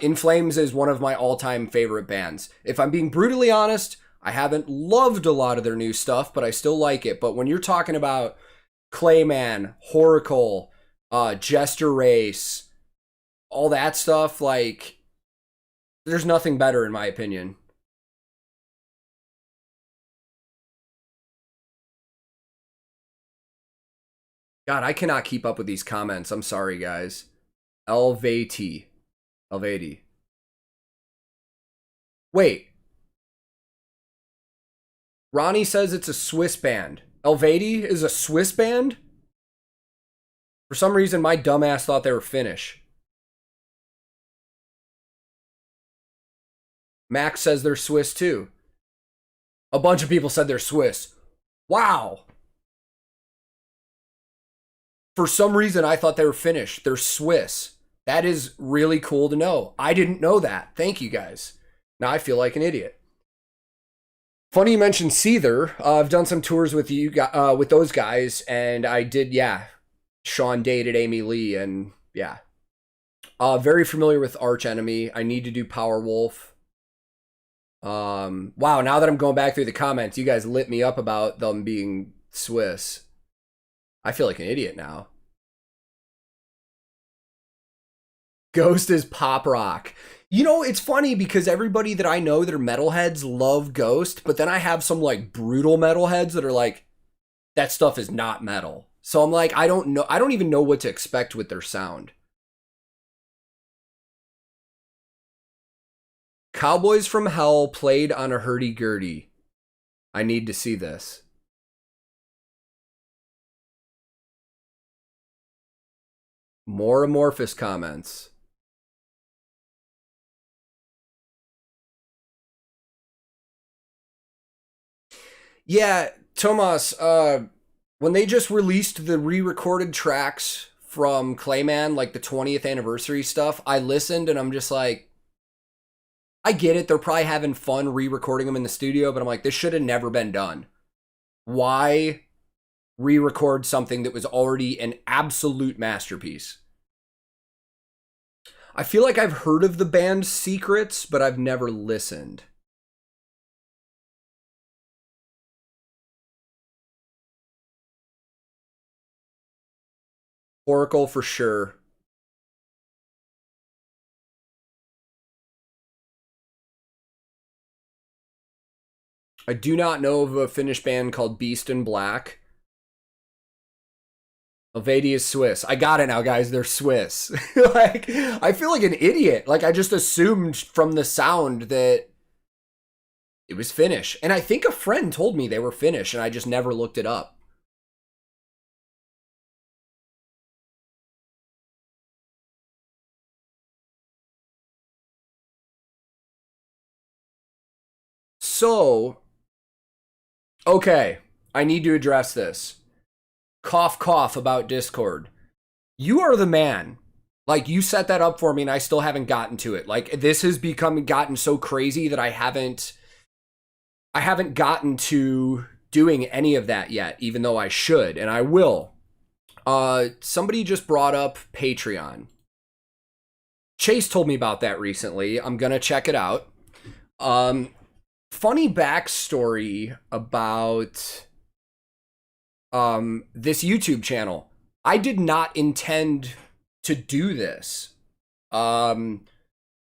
Speaker 1: In Flames is one of my all-time favorite bands. If I'm being brutally honest, I haven't loved a lot of their new stuff, but I still like it. But when you're talking about Clayman, Horacle, Jester Race, all that stuff, like, there's nothing better in my opinion. God, I cannot keep up with these comments. I'm sorry, guys. Elvati. Wait. Ronnie says it's a Swiss band. Elvati is a Swiss band? For some reason, my dumbass thought they were Finnish. Max says they're Swiss too. A bunch of people said they're Swiss. Wow. For some reason, I thought they were Finnish. They're Swiss. That is really cool to know. I didn't know that. Thank you, guys. Now I feel like an idiot. Funny you mentioned Seether. I've done some tours with you, with those guys, and I did, yeah. Sean dated Amy Lee, and yeah. Very familiar with Arch Enemy. I need to do Powerwolf. Wow, now that I'm going back through the comments, you guys lit me up about them being Swiss. I feel like an idiot now. Ghost is pop rock. You know, it's funny because everybody that I know that are metalheads love Ghost, but then I have some like brutal metalheads that are like, that stuff is not metal. So I'm like, I don't know. I don't even know what to expect with their sound. Cowboys from Hell played on a hurdy-gurdy. I need to see this. More amorphous comments. Yeah, Tomas, when they just released the re-recorded tracks from Clayman, like the 20th anniversary stuff, I listened and I'm just like, I get it. They're probably having fun re-recording them in the studio, but I'm like, this should have never been done. Why re-record something that was already an absolute masterpiece? I feel like I've heard of the band's Secrets, but I've never listened. Oracle for sure. I do not know of a Finnish band called Beast in Black. Elvati is Swiss. I got it now, guys. They're Swiss. Like, I feel like an idiot. Like, I just assumed from the sound that it was Finnish. And I think a friend told me they were Finnish, and I just never looked it up. So, okay, I need to address this. Cough, cough about Discord. You are the man. Like, you set that up for me and I still haven't gotten to it. Like, this has gotten so crazy that I haven't gotten to doing any of that yet, even though I should, and I will. Somebody just brought up Patreon. Chase told me about that recently. I'm gonna check it out. Funny backstory about this YouTube channel. I did not intend to do this. I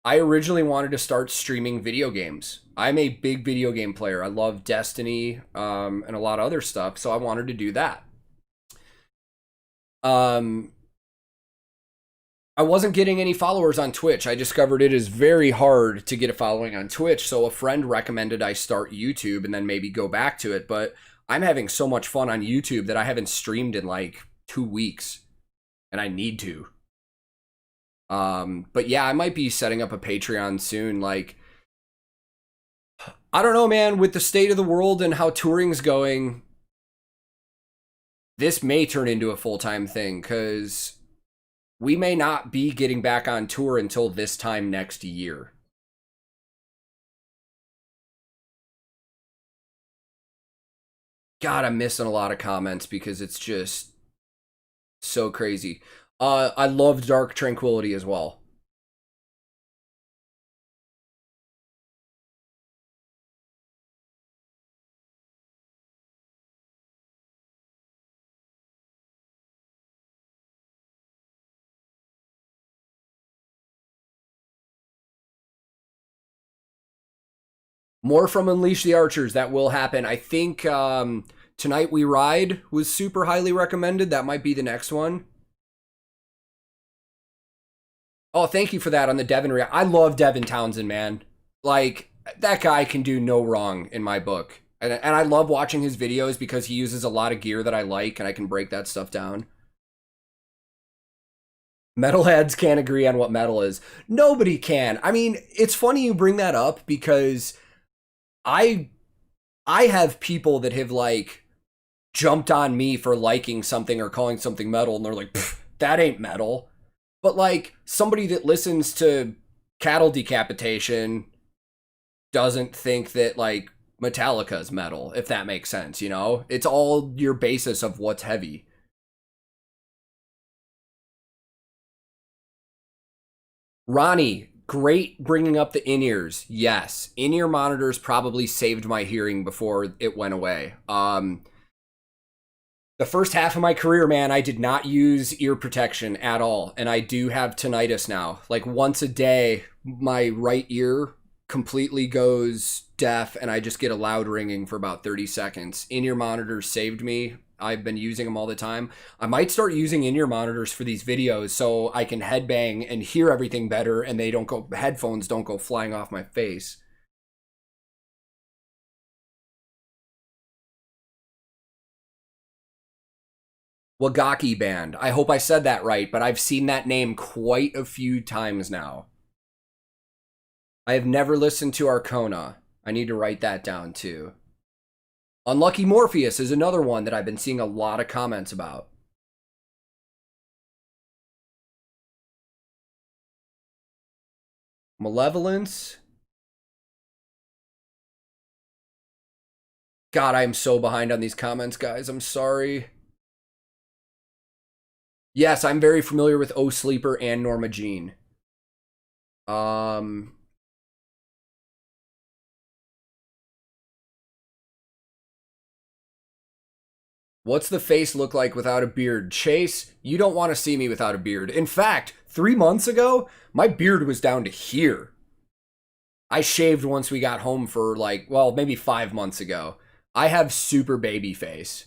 Speaker 1: originally wanted to start streaming video games. I'm a big video game player. I love Destiny and a lot of other stuff, so I wanted to do that. I wasn't getting any followers on Twitch. I discovered it is very hard to get a following on Twitch, so a friend recommended I start YouTube and then maybe go back to it, but I'm having so much fun on YouTube that I haven't streamed in like 2 weeks, and I need to. But yeah, I might be setting up a Patreon soon. Like, I don't know, man, with the state of the world and how touring's going, this may turn into a full-time thing, because we may not be getting back on tour until this time next year. God, I'm missing a lot of comments because it's just so crazy. I love Dark Tranquility as well. More from Unleash the Archers. That will happen. I think Tonight We Ride was super highly recommended. That might be the next one. Oh, thank you for that on the Devin react. I love Devin Townsend, man. Like, that guy can do no wrong in my book. And I love watching his videos because he uses a lot of gear that I like and I can break that stuff down. Metalheads can't agree on what metal is. Nobody can. I mean, it's funny you bring that up because I I have people that have like jumped on me for liking something or calling something metal and they're like, that ain't metal. But like somebody that listens to Cattle Decapitation doesn't think that like Metallica's metal, if that makes sense, you know? It's all your basis of what's heavy. Ronnie, great bringing up the in-ears. Yes, in-ear monitors probably saved my hearing before it went away. The first half of my career, man, I did not use ear protection at all, and I do have tinnitus now. Like once a day, my right ear completely goes deaf, and I just get a loud ringing for about 30 seconds. In-ear monitors saved me. I've been using them all the time. I might start using in-ear monitors for these videos so I can headbang and hear everything better, and headphones don't go flying off my face. Wagaki Band. I hope I said that right, but I've seen that name quite a few times now. I have never listened to Arcona. I need to write that down too. Unlucky Morpheus is another one that I've been seeing a lot of comments about. Malevolence. God, I'm so behind on these comments, guys. I'm sorry. Yes, I'm very familiar with O Sleeper and Norma Jean. What's the face look like without a beard? Chase, you don't want to see me without a beard. In fact, 3 months ago, my beard was down to here. I shaved once we got home for like, well, maybe 5 months ago. I have super baby face.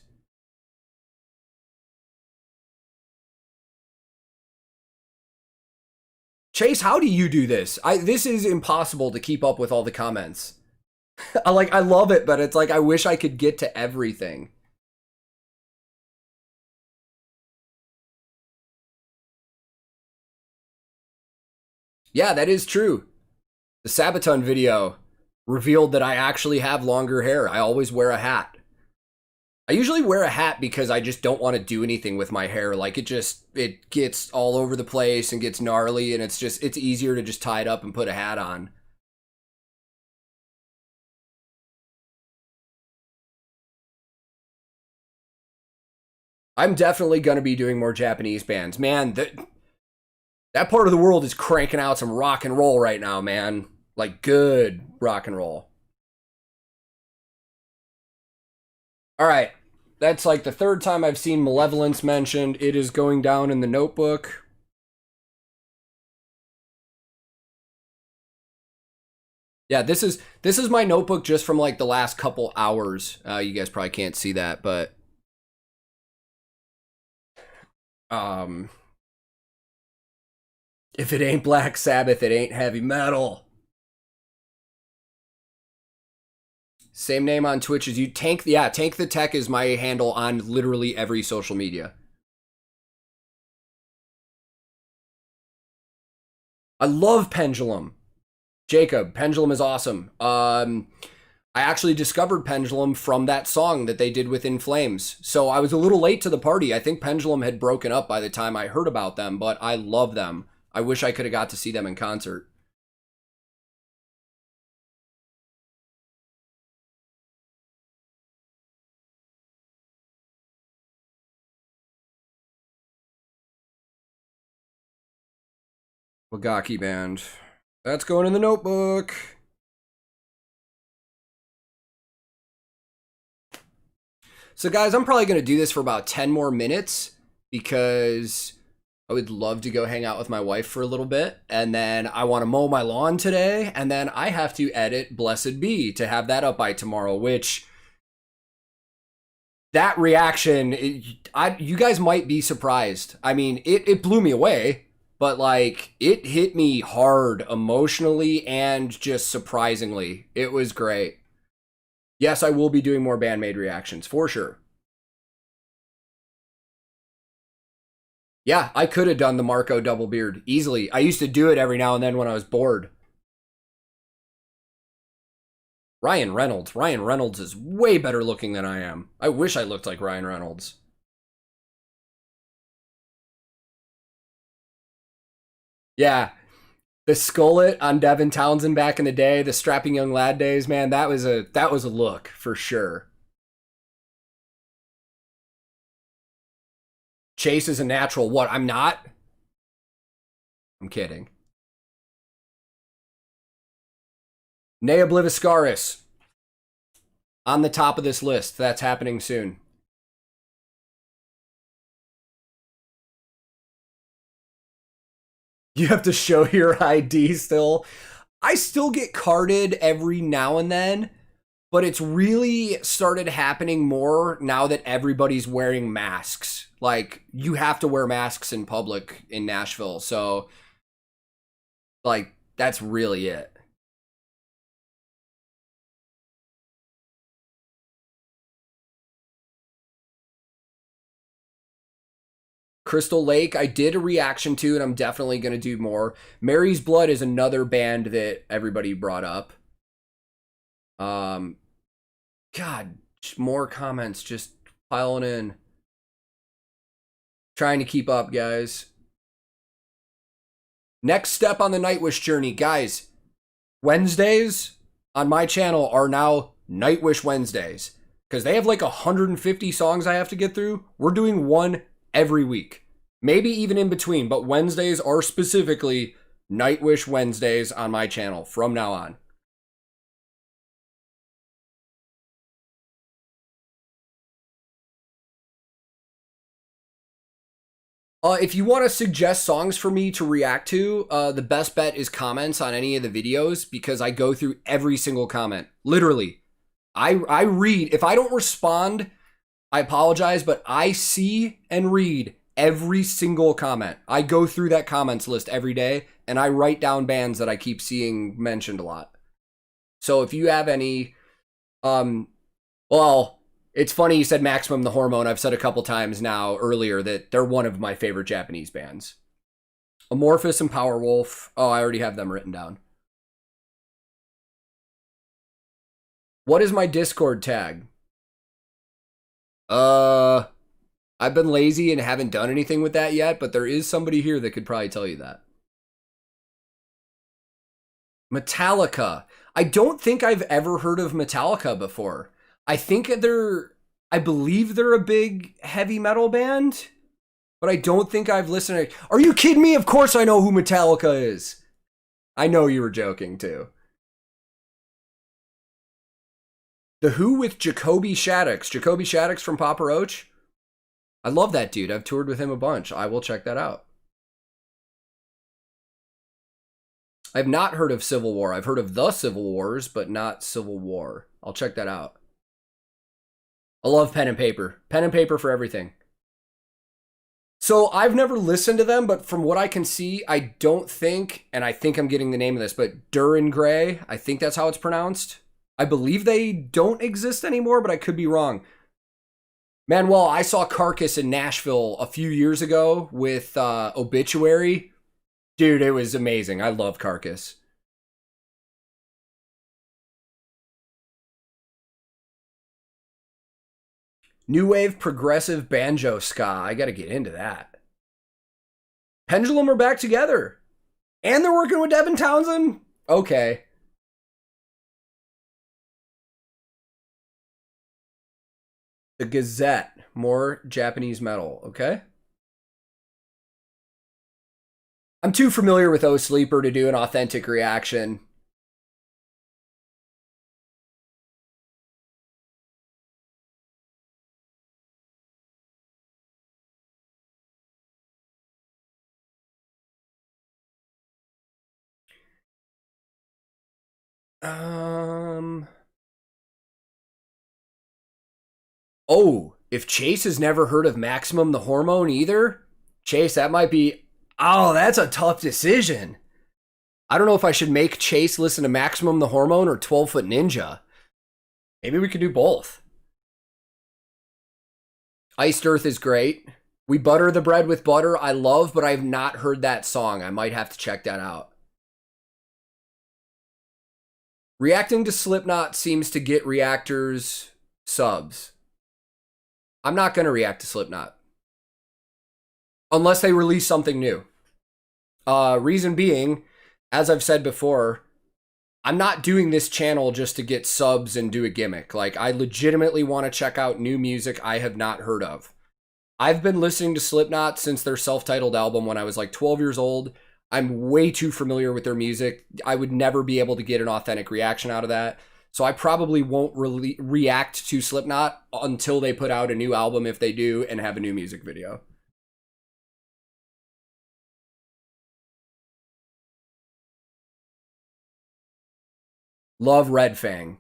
Speaker 1: Chase, how do you do this? This is impossible to keep up with all the comments. I love it, but it's like I wish I could get to everything. Yeah, that is true. The Sabaton video revealed that I actually have longer hair. I always wear a hat. I usually wear a hat because I just don't want to do anything with my hair. Like it gets all over the place and gets gnarly, and it's easier to just tie it up and put a hat on. I'm definitely going to be doing more Japanese bands. Man, that part of the world is cranking out some rock and roll right now, man. Like good rock and roll. All right. That's like the third time I've seen Malevolence mentioned. It is going down in the notebook. Yeah, this is my notebook just from like the last couple hours. You guys probably can't see that, but if it ain't Black Sabbath, it ain't heavy metal. Same name on Twitch as you. TankTheTech is my handle on literally every social media. I love Pendulum. Jacob, Pendulum is awesome. I actually discovered Pendulum from that song that they did with In Flames. So I was a little late to the party. I think Pendulum had broken up by the time I heard about them, but I love them. I wish I could have got to see them in concert. Wagaki band. That's going in the notebook. So guys, I'm probably going to do this for about 10 more minutes because I would love to go hang out with my wife for a little bit. And then I want to mow my lawn today. And then I have to edit Blessed Be to have that up by tomorrow, which that reaction, you guys might be surprised. I mean, it blew me away, but like it hit me hard emotionally and just surprisingly. It was great. Yes, I will be doing more Bandmade reactions for sure. Yeah, I could have done the Marco double beard easily. I used to do it every now and then when I was bored. Ryan Reynolds. Ryan Reynolds is way better looking than I am. I wish I looked like Ryan Reynolds. Yeah, the skullet on Devin Townsend back in the day, the strapping young lad days, man, that was a look for sure. Chase is a natural. What? I'm not? I'm kidding. Nea Bliviscaris on the top of this list. That's happening soon. You have to show your ID still. I still get carded every now and then, but it's really started happening more now that everybody's wearing masks. Like, you have to wear masks in public in Nashville. So, like, that's really it. Crystal Lake, I did a reaction to, and I'm definitely going to do more. Mary's Blood is another band that everybody brought up. God, more comments just piling in. Trying to keep up, guys. Next step on the Nightwish journey, guys. Wednesdays on my channel are now Nightwish Wednesdays because they have like 150 songs I have to get through. We're doing one every week, maybe even in between, but Wednesdays are specifically Nightwish Wednesdays on my channel from now on. If you want to suggest songs for me to react to, the best bet is comments on any of the videos because I go through every single comment. Literally. I read. If I don't respond, I apologize, but I see and read every single comment. I go through that comments list every day and I write down bands that I keep seeing mentioned a lot. So if you have any, well, it's funny you said Maximum the Hormone. I've said a couple times now earlier that they're one of my favorite Japanese bands. Amorphous and Powerwolf. Oh, I already have them written down. What is my Discord tag? I've been lazy and haven't done anything with that yet, but there is somebody here that could probably tell you that. Metallica. I don't think I've ever heard of Metallica before. I believe they're a big heavy metal band, but I don't think I've listened to. Are you kidding me? Of course I know who Metallica is. I know you were joking too. The Who with Jacoby Shaddix. Jacoby Shaddix from Papa Roach. I love that dude. I've toured with him a bunch. I will check that out. I've not heard of Civil War. I've heard of the Civil Wars, but not Civil War. I'll check that out. I love Pen and Paper. Pen and Paper for everything. So I've never listened to them, but from what I can see, I don't think, and I think I'm getting the name of this, but Duran Gray, I think that's how it's pronounced. I believe they don't exist anymore, but I could be wrong. Manuel, I saw Carcass in Nashville a few years ago with Obituary. Dude, it was amazing. I love Carcass. New wave progressive banjo ska. I got to get into that. Pendulum are back together. And they're working with Devin Townsend? Okay. The Gazette. More Japanese metal. Okay. I'm too familiar with O Sleeper to do an authentic reaction. Oh, if Chase has never heard of Maximum the Hormone either, Chase, that might be. Oh, that's a tough decision. I don't know if I should make Chase listen to Maximum the Hormone or 12 Foot Ninja. Maybe we could do both. Iced Earth is great. We Butter the Bread with Butter, I love, but I've not heard that song. I might have to check that out. Reacting to Slipknot seems to get reactors subs. I'm not going to react to Slipknot. Unless they release something new. Reason being, as I've said before, I'm not doing this channel just to get subs and do a gimmick. Like, I legitimately want to check out new music I have not heard of. I've been listening to Slipknot since their self-titled album when I was like 12 years old. I'm way too familiar with their music. I would never be able to get an authentic reaction out of that. So I probably won't react to Slipknot until they put out a new album, if they do, and have a new music video. Love Red Fang.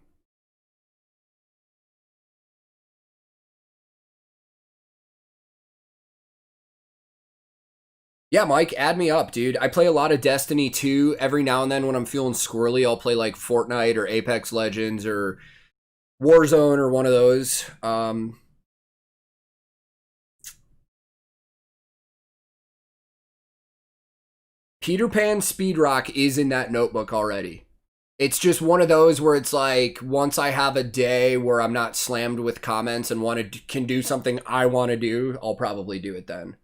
Speaker 1: Yeah, Mike, add me up, dude. I play a lot of Destiny 2. Every now and then when I'm feeling squirrely, I'll play like Fortnite or Apex Legends or Warzone or one of those. Peter Pan Speedrock is in that notebook already. It's just one of those where it's like, once I have a day where I'm not slammed with comments and can do something I want to do, I'll probably do it then.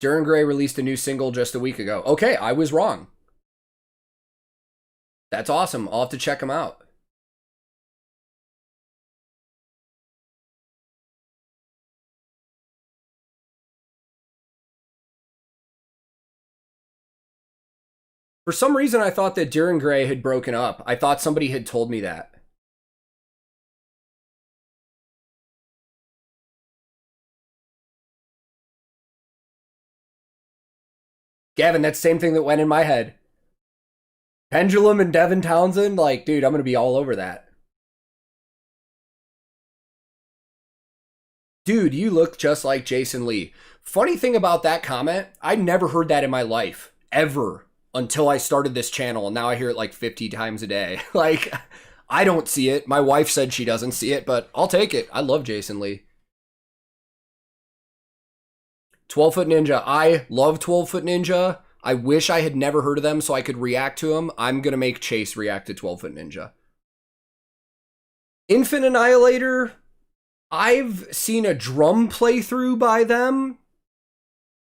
Speaker 1: Duran Gray released a new single just a week ago. Okay, I was wrong. That's awesome. I'll have to check them out. For some reason, I thought that Duran Gray had broken up. I thought somebody had told me that. Gavin, that's the same thing that went in my head. Pendulum and Devin Townsend, like, dude, I'm going to be all over that. Dude, you look just like Jason Lee. Funny thing about that comment, I never heard that in my life, ever, until I started this channel. And now I hear it like 50 times a day. Like, I don't see it. My wife said she doesn't see it, but I'll take it. I love Jason Lee. 12 Foot Ninja. I love 12 Foot Ninja. I wish I had never heard of them so I could react to them. I'm going to make Chase react to 12 Foot Ninja. Infant Annihilator. I've seen a drum playthrough by them.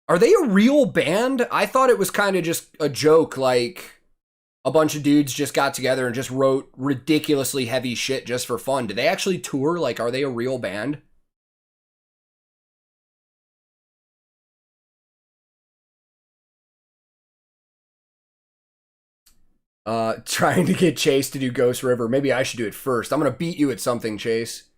Speaker 1: Are they a real band? I thought it was kind of just a joke, like a bunch of dudes just got together and just wrote ridiculously heavy shit just for fun. Do they actually tour? Like, are they a real band? Trying to get Chase to do Ghost River. Maybe I should do it first. I'm gonna beat you at something, Chase.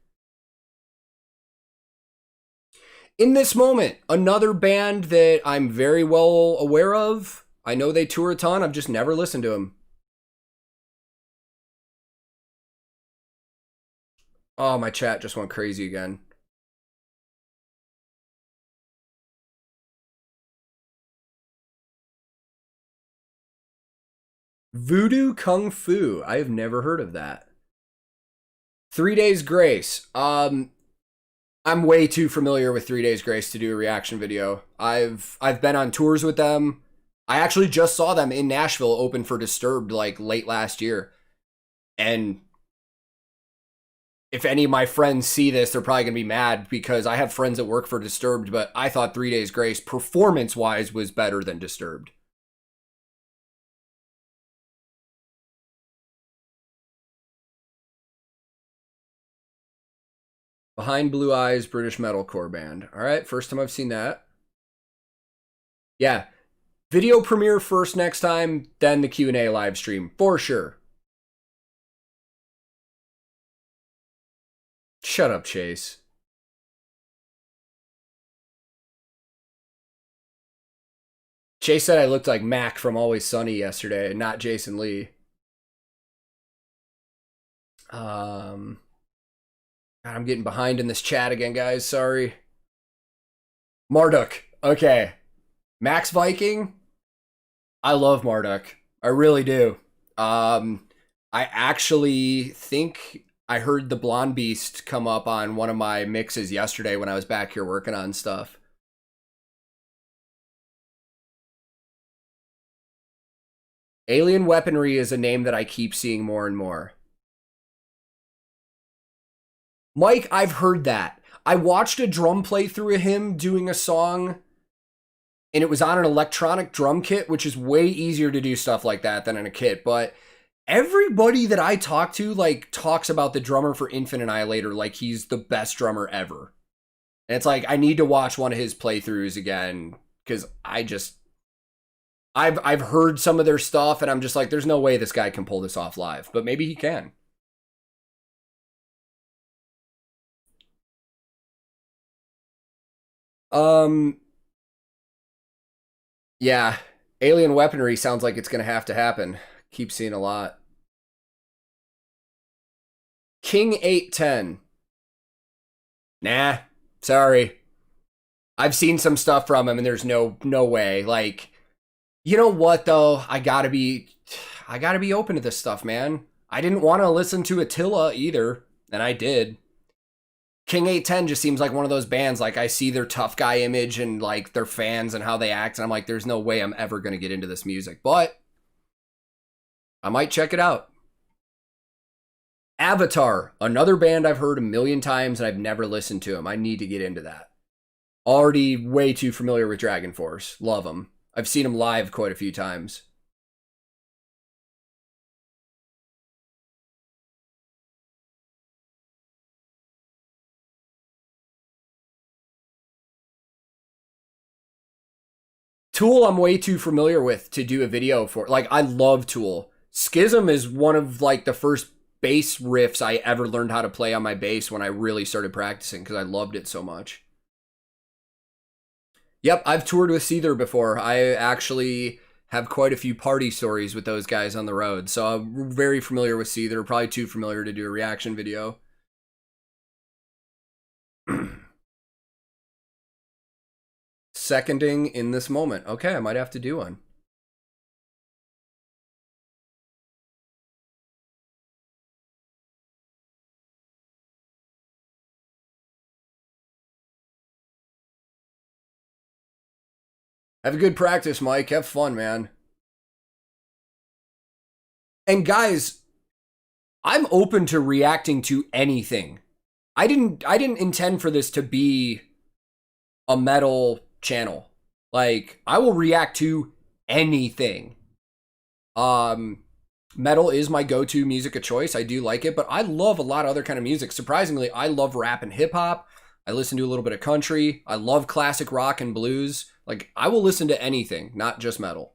Speaker 1: In this moment, another band that I'm very well aware of. I know they tour a ton. I've just never listened to them. Oh, my chat just went crazy again. Voodoo Kung Fu. I have never heard of that. 3 Days Grace. I'm way too familiar with 3 Days Grace to do a reaction video. I've been on tours with them. I actually just saw them in Nashville open for Disturbed like late last year. And if any of my friends see this, they're probably going to be mad because I have friends that work for Disturbed, but I thought 3 Days Grace performance-wise was better than Disturbed. Behind Blue Eyes, British metalcore band. All right, first time I've seen that. Yeah, video premiere first next time, then the Q&A live stream, for sure. Shut up, Chase. Chase said I looked like Mac from Always Sunny yesterday, not Jason Lee. God, I'm getting behind in this chat again, guys. Sorry. Marduk. Okay. Max Viking. I love Marduk. I really do. I actually think I heard the Blonde Beast come up on one of my mixes yesterday when I was back here working on stuff. Alien Weaponry is a name that I keep seeing more and more. Mike, I've heard that. I watched a drum playthrough of him doing a song, and it was on an electronic drum kit, which is way easier to do stuff like that than in a kit. But everybody that I talk to, like, talks about the drummer for Infant Annihilator like he's the best drummer ever. And it's like, I need to watch one of his playthroughs again, because I've heard some of their stuff, and I'm just like, there's no way this guy can pull this off live. But maybe he can. Yeah, Alien Weaponry sounds like it's gonna have to happen. Keep seeing a lot. King 810. Nah, sorry. I've seen some stuff from him, and there's no way. Like, you know what though? I gotta be open to this stuff, man. I didn't want to listen to Attila either, and I did. King 810 just seems like one of those bands, like, I see their tough guy image and, like, their fans and how they act, and I'm like, there's no way I'm ever going to get into this music. But I might check it out. Avatar, another band I've heard a million times, and I've never listened to them. I need to get into that. Already way too familiar with Dragon Force. Love them. I've seen them live quite a few times. Tool I'm way too familiar with to do a video for. Like, I love Tool. Schism is one of, like, the first bass riffs I ever learned how to play on my bass when I really started practicing, because I loved it so much. Yep, I've toured with Seether before. I actually have quite a few party stories with those guys on the road, so I'm very familiar with Seether, probably too familiar to do a reaction video. Seconding in this moment. Okay, I might have to do one. Have a good practice, Mike. Have fun, man. And guys, I'm open to reacting to anything. I didn't intend for this to be a metal channel. Like, I will react to anything. Metal is my go-to music of choice. I do like it, but I love a lot of other kind of music. Surprisingly, I love rap and hip hop. I listen to a little bit of country. I love classic rock and blues. Like, I will listen to anything, not just metal.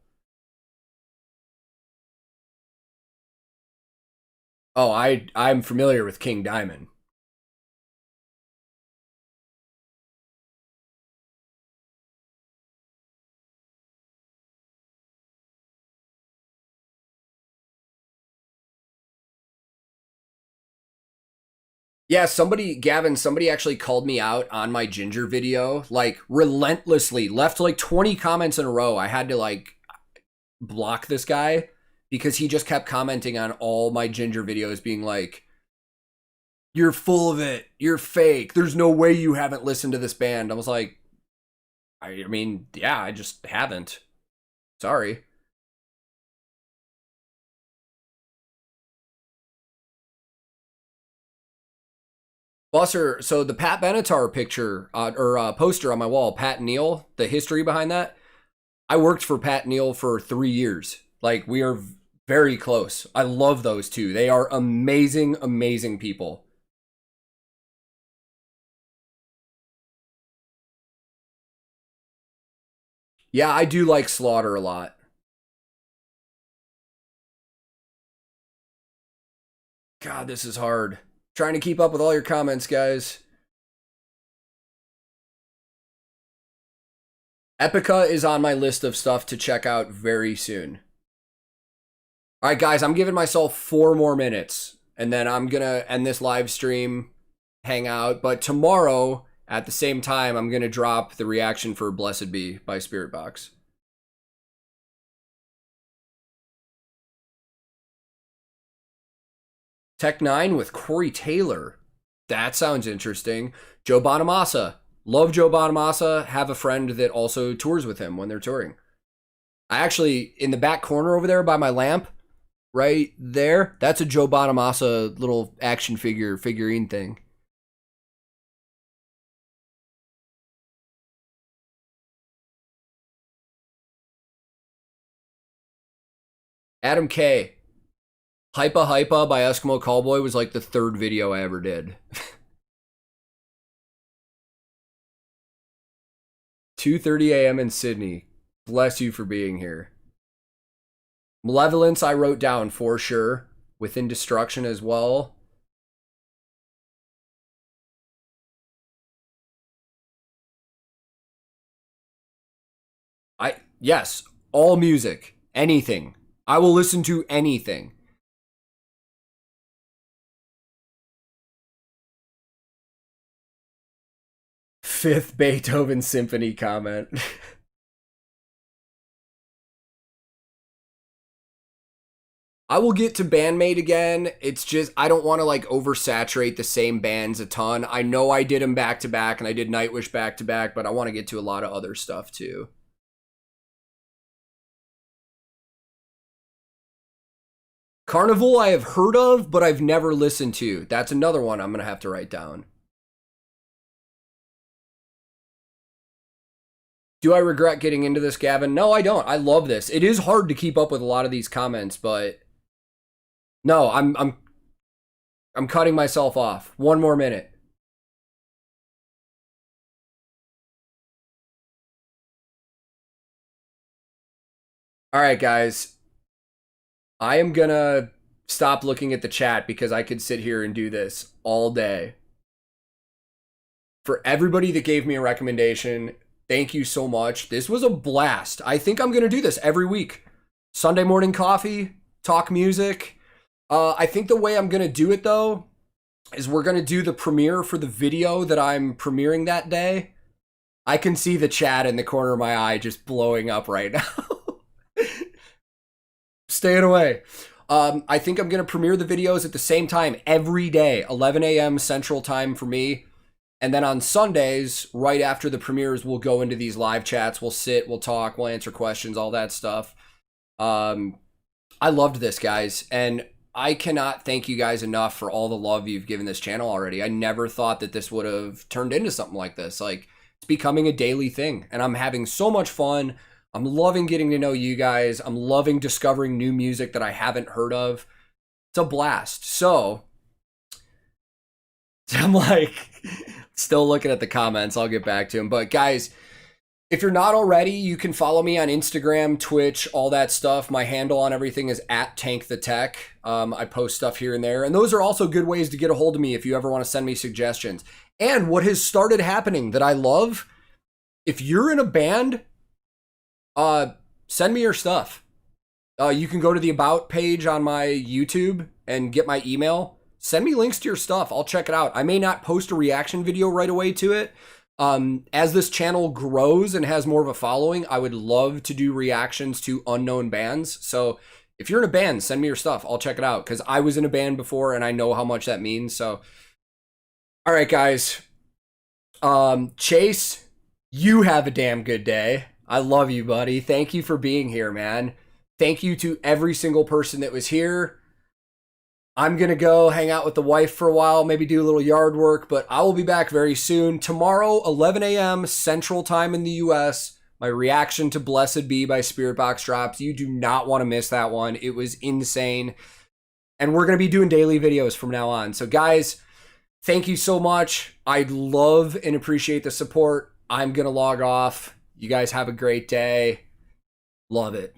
Speaker 1: Oh, I'm familiar with King Diamond. Yeah, Gavin, somebody actually called me out on my Ginger video, like, relentlessly, left like 20 comments in a row. I had to, like, block this guy because he just kept commenting on all my Ginger videos being like, you're full of it, you're fake, there's no way you haven't listened to this band. I was like, I mean, yeah, I just haven't. Sorry. Busser, so the Pat Benatar picture or poster on my wall, Pat Neal, the history behind that. I worked for Pat Neal for 3 years. Like, we are very close. I love those two. They are amazing, amazing people. Yeah, I do like Slaughter a lot. God, this is hard. Trying to keep up with all your comments, guys. Epica is on my list of stuff to check out very soon. All right, guys, I'm giving myself 4 more minutes, and then I'm going to end this live stream, hang out. But tomorrow, at the same time, I'm going to drop the reaction for Blessed Be by Spiritbox. Tech 9 with Corey Taylor. That sounds interesting. Joe Bonamassa. Love Joe Bonamassa. Have a friend that also tours with him when they're touring. I actually, in the back corner over there by my lamp, right there, that's a Joe Bonamassa little action figurine thing. Adam K. Hypa Hypa by Eskimo Cowboy was like the 3rd video I ever did. 2:30 a.m. in Sydney. Bless you for being here. Malevolence I wrote down for sure. Within Destruction as well. Yes, all music. Anything. I will listen to anything. Fifth Beethoven Symphony comment. I will get to Bandmate again. It's just, I don't want to like oversaturate the same bands a ton. I know I did them back to back and I did Nightwish back to back, but I want to get to a lot of other stuff too. Carnival I have heard of, but I've never listened to. That's another one I'm going to have to write down. Do I regret getting into this, Gavin? No, I don't. I love this. It is hard to keep up with a lot of these comments, but no, I'm cutting myself off. 1 more minute. All right, guys. I am going to stop looking at the chat because I could sit here and do this all day. For everybody that gave me a recommendation, thank you so much. This was a blast. I think I'm going to do this every week. Sunday morning coffee, talk music. I think the way I'm going to do it, though, is we're going to do the premiere for the video that I'm premiering that day. I can see the chat in the corner of my eye just blowing up right now. Staying away. I think I'm going to premiere the videos at the same time every day, 11 a.m. Central Time for me. And then on Sundays, right after the premieres, we'll go into these live chats. We'll sit, we'll talk, we'll answer questions, all that stuff. I loved this, guys. And I cannot thank you guys enough for all the love you've given this channel already. I never thought that this would have turned into something like this. Like, it's becoming a daily thing. And I'm having so much fun. I'm loving getting to know you guys. I'm loving discovering new music that I haven't heard of. It's a blast. So, I'm like, still looking at the comments. I'll get back to them. But guys, if you're not already, you can follow me on Instagram, Twitch, all that stuff. My handle on everything is @TankTheTech. I post stuff here and there. And those are also good ways to get a hold of me if you ever want to send me suggestions. And what has started happening that I love, if you're in a band, send me your stuff. You can go to the About page on my YouTube and get my email. Send me links to your stuff. I'll check it out. I may not post a reaction video right away to it. As this channel grows and has more of a following, I would love to do reactions to unknown bands. So if you're in a band, send me your stuff. I'll check it out because I was in a band before and I know how much that means. So, all right, guys. Chase, you have a damn good day. I love you, buddy. Thank you for being here, man. Thank you to every single person that was here. I'm going to go hang out with the wife for a while, maybe do a little yard work, but I will be back very soon. Tomorrow, 11 a.m. Central Time in the U.S., my reaction to Blessed Be by Spiritbox drops. You do not want to miss that one. It was insane. And we're going to be doing daily videos from now on. So guys, thank you so much. I love and appreciate the support. I'm going to log off. You guys have a great day. Love it.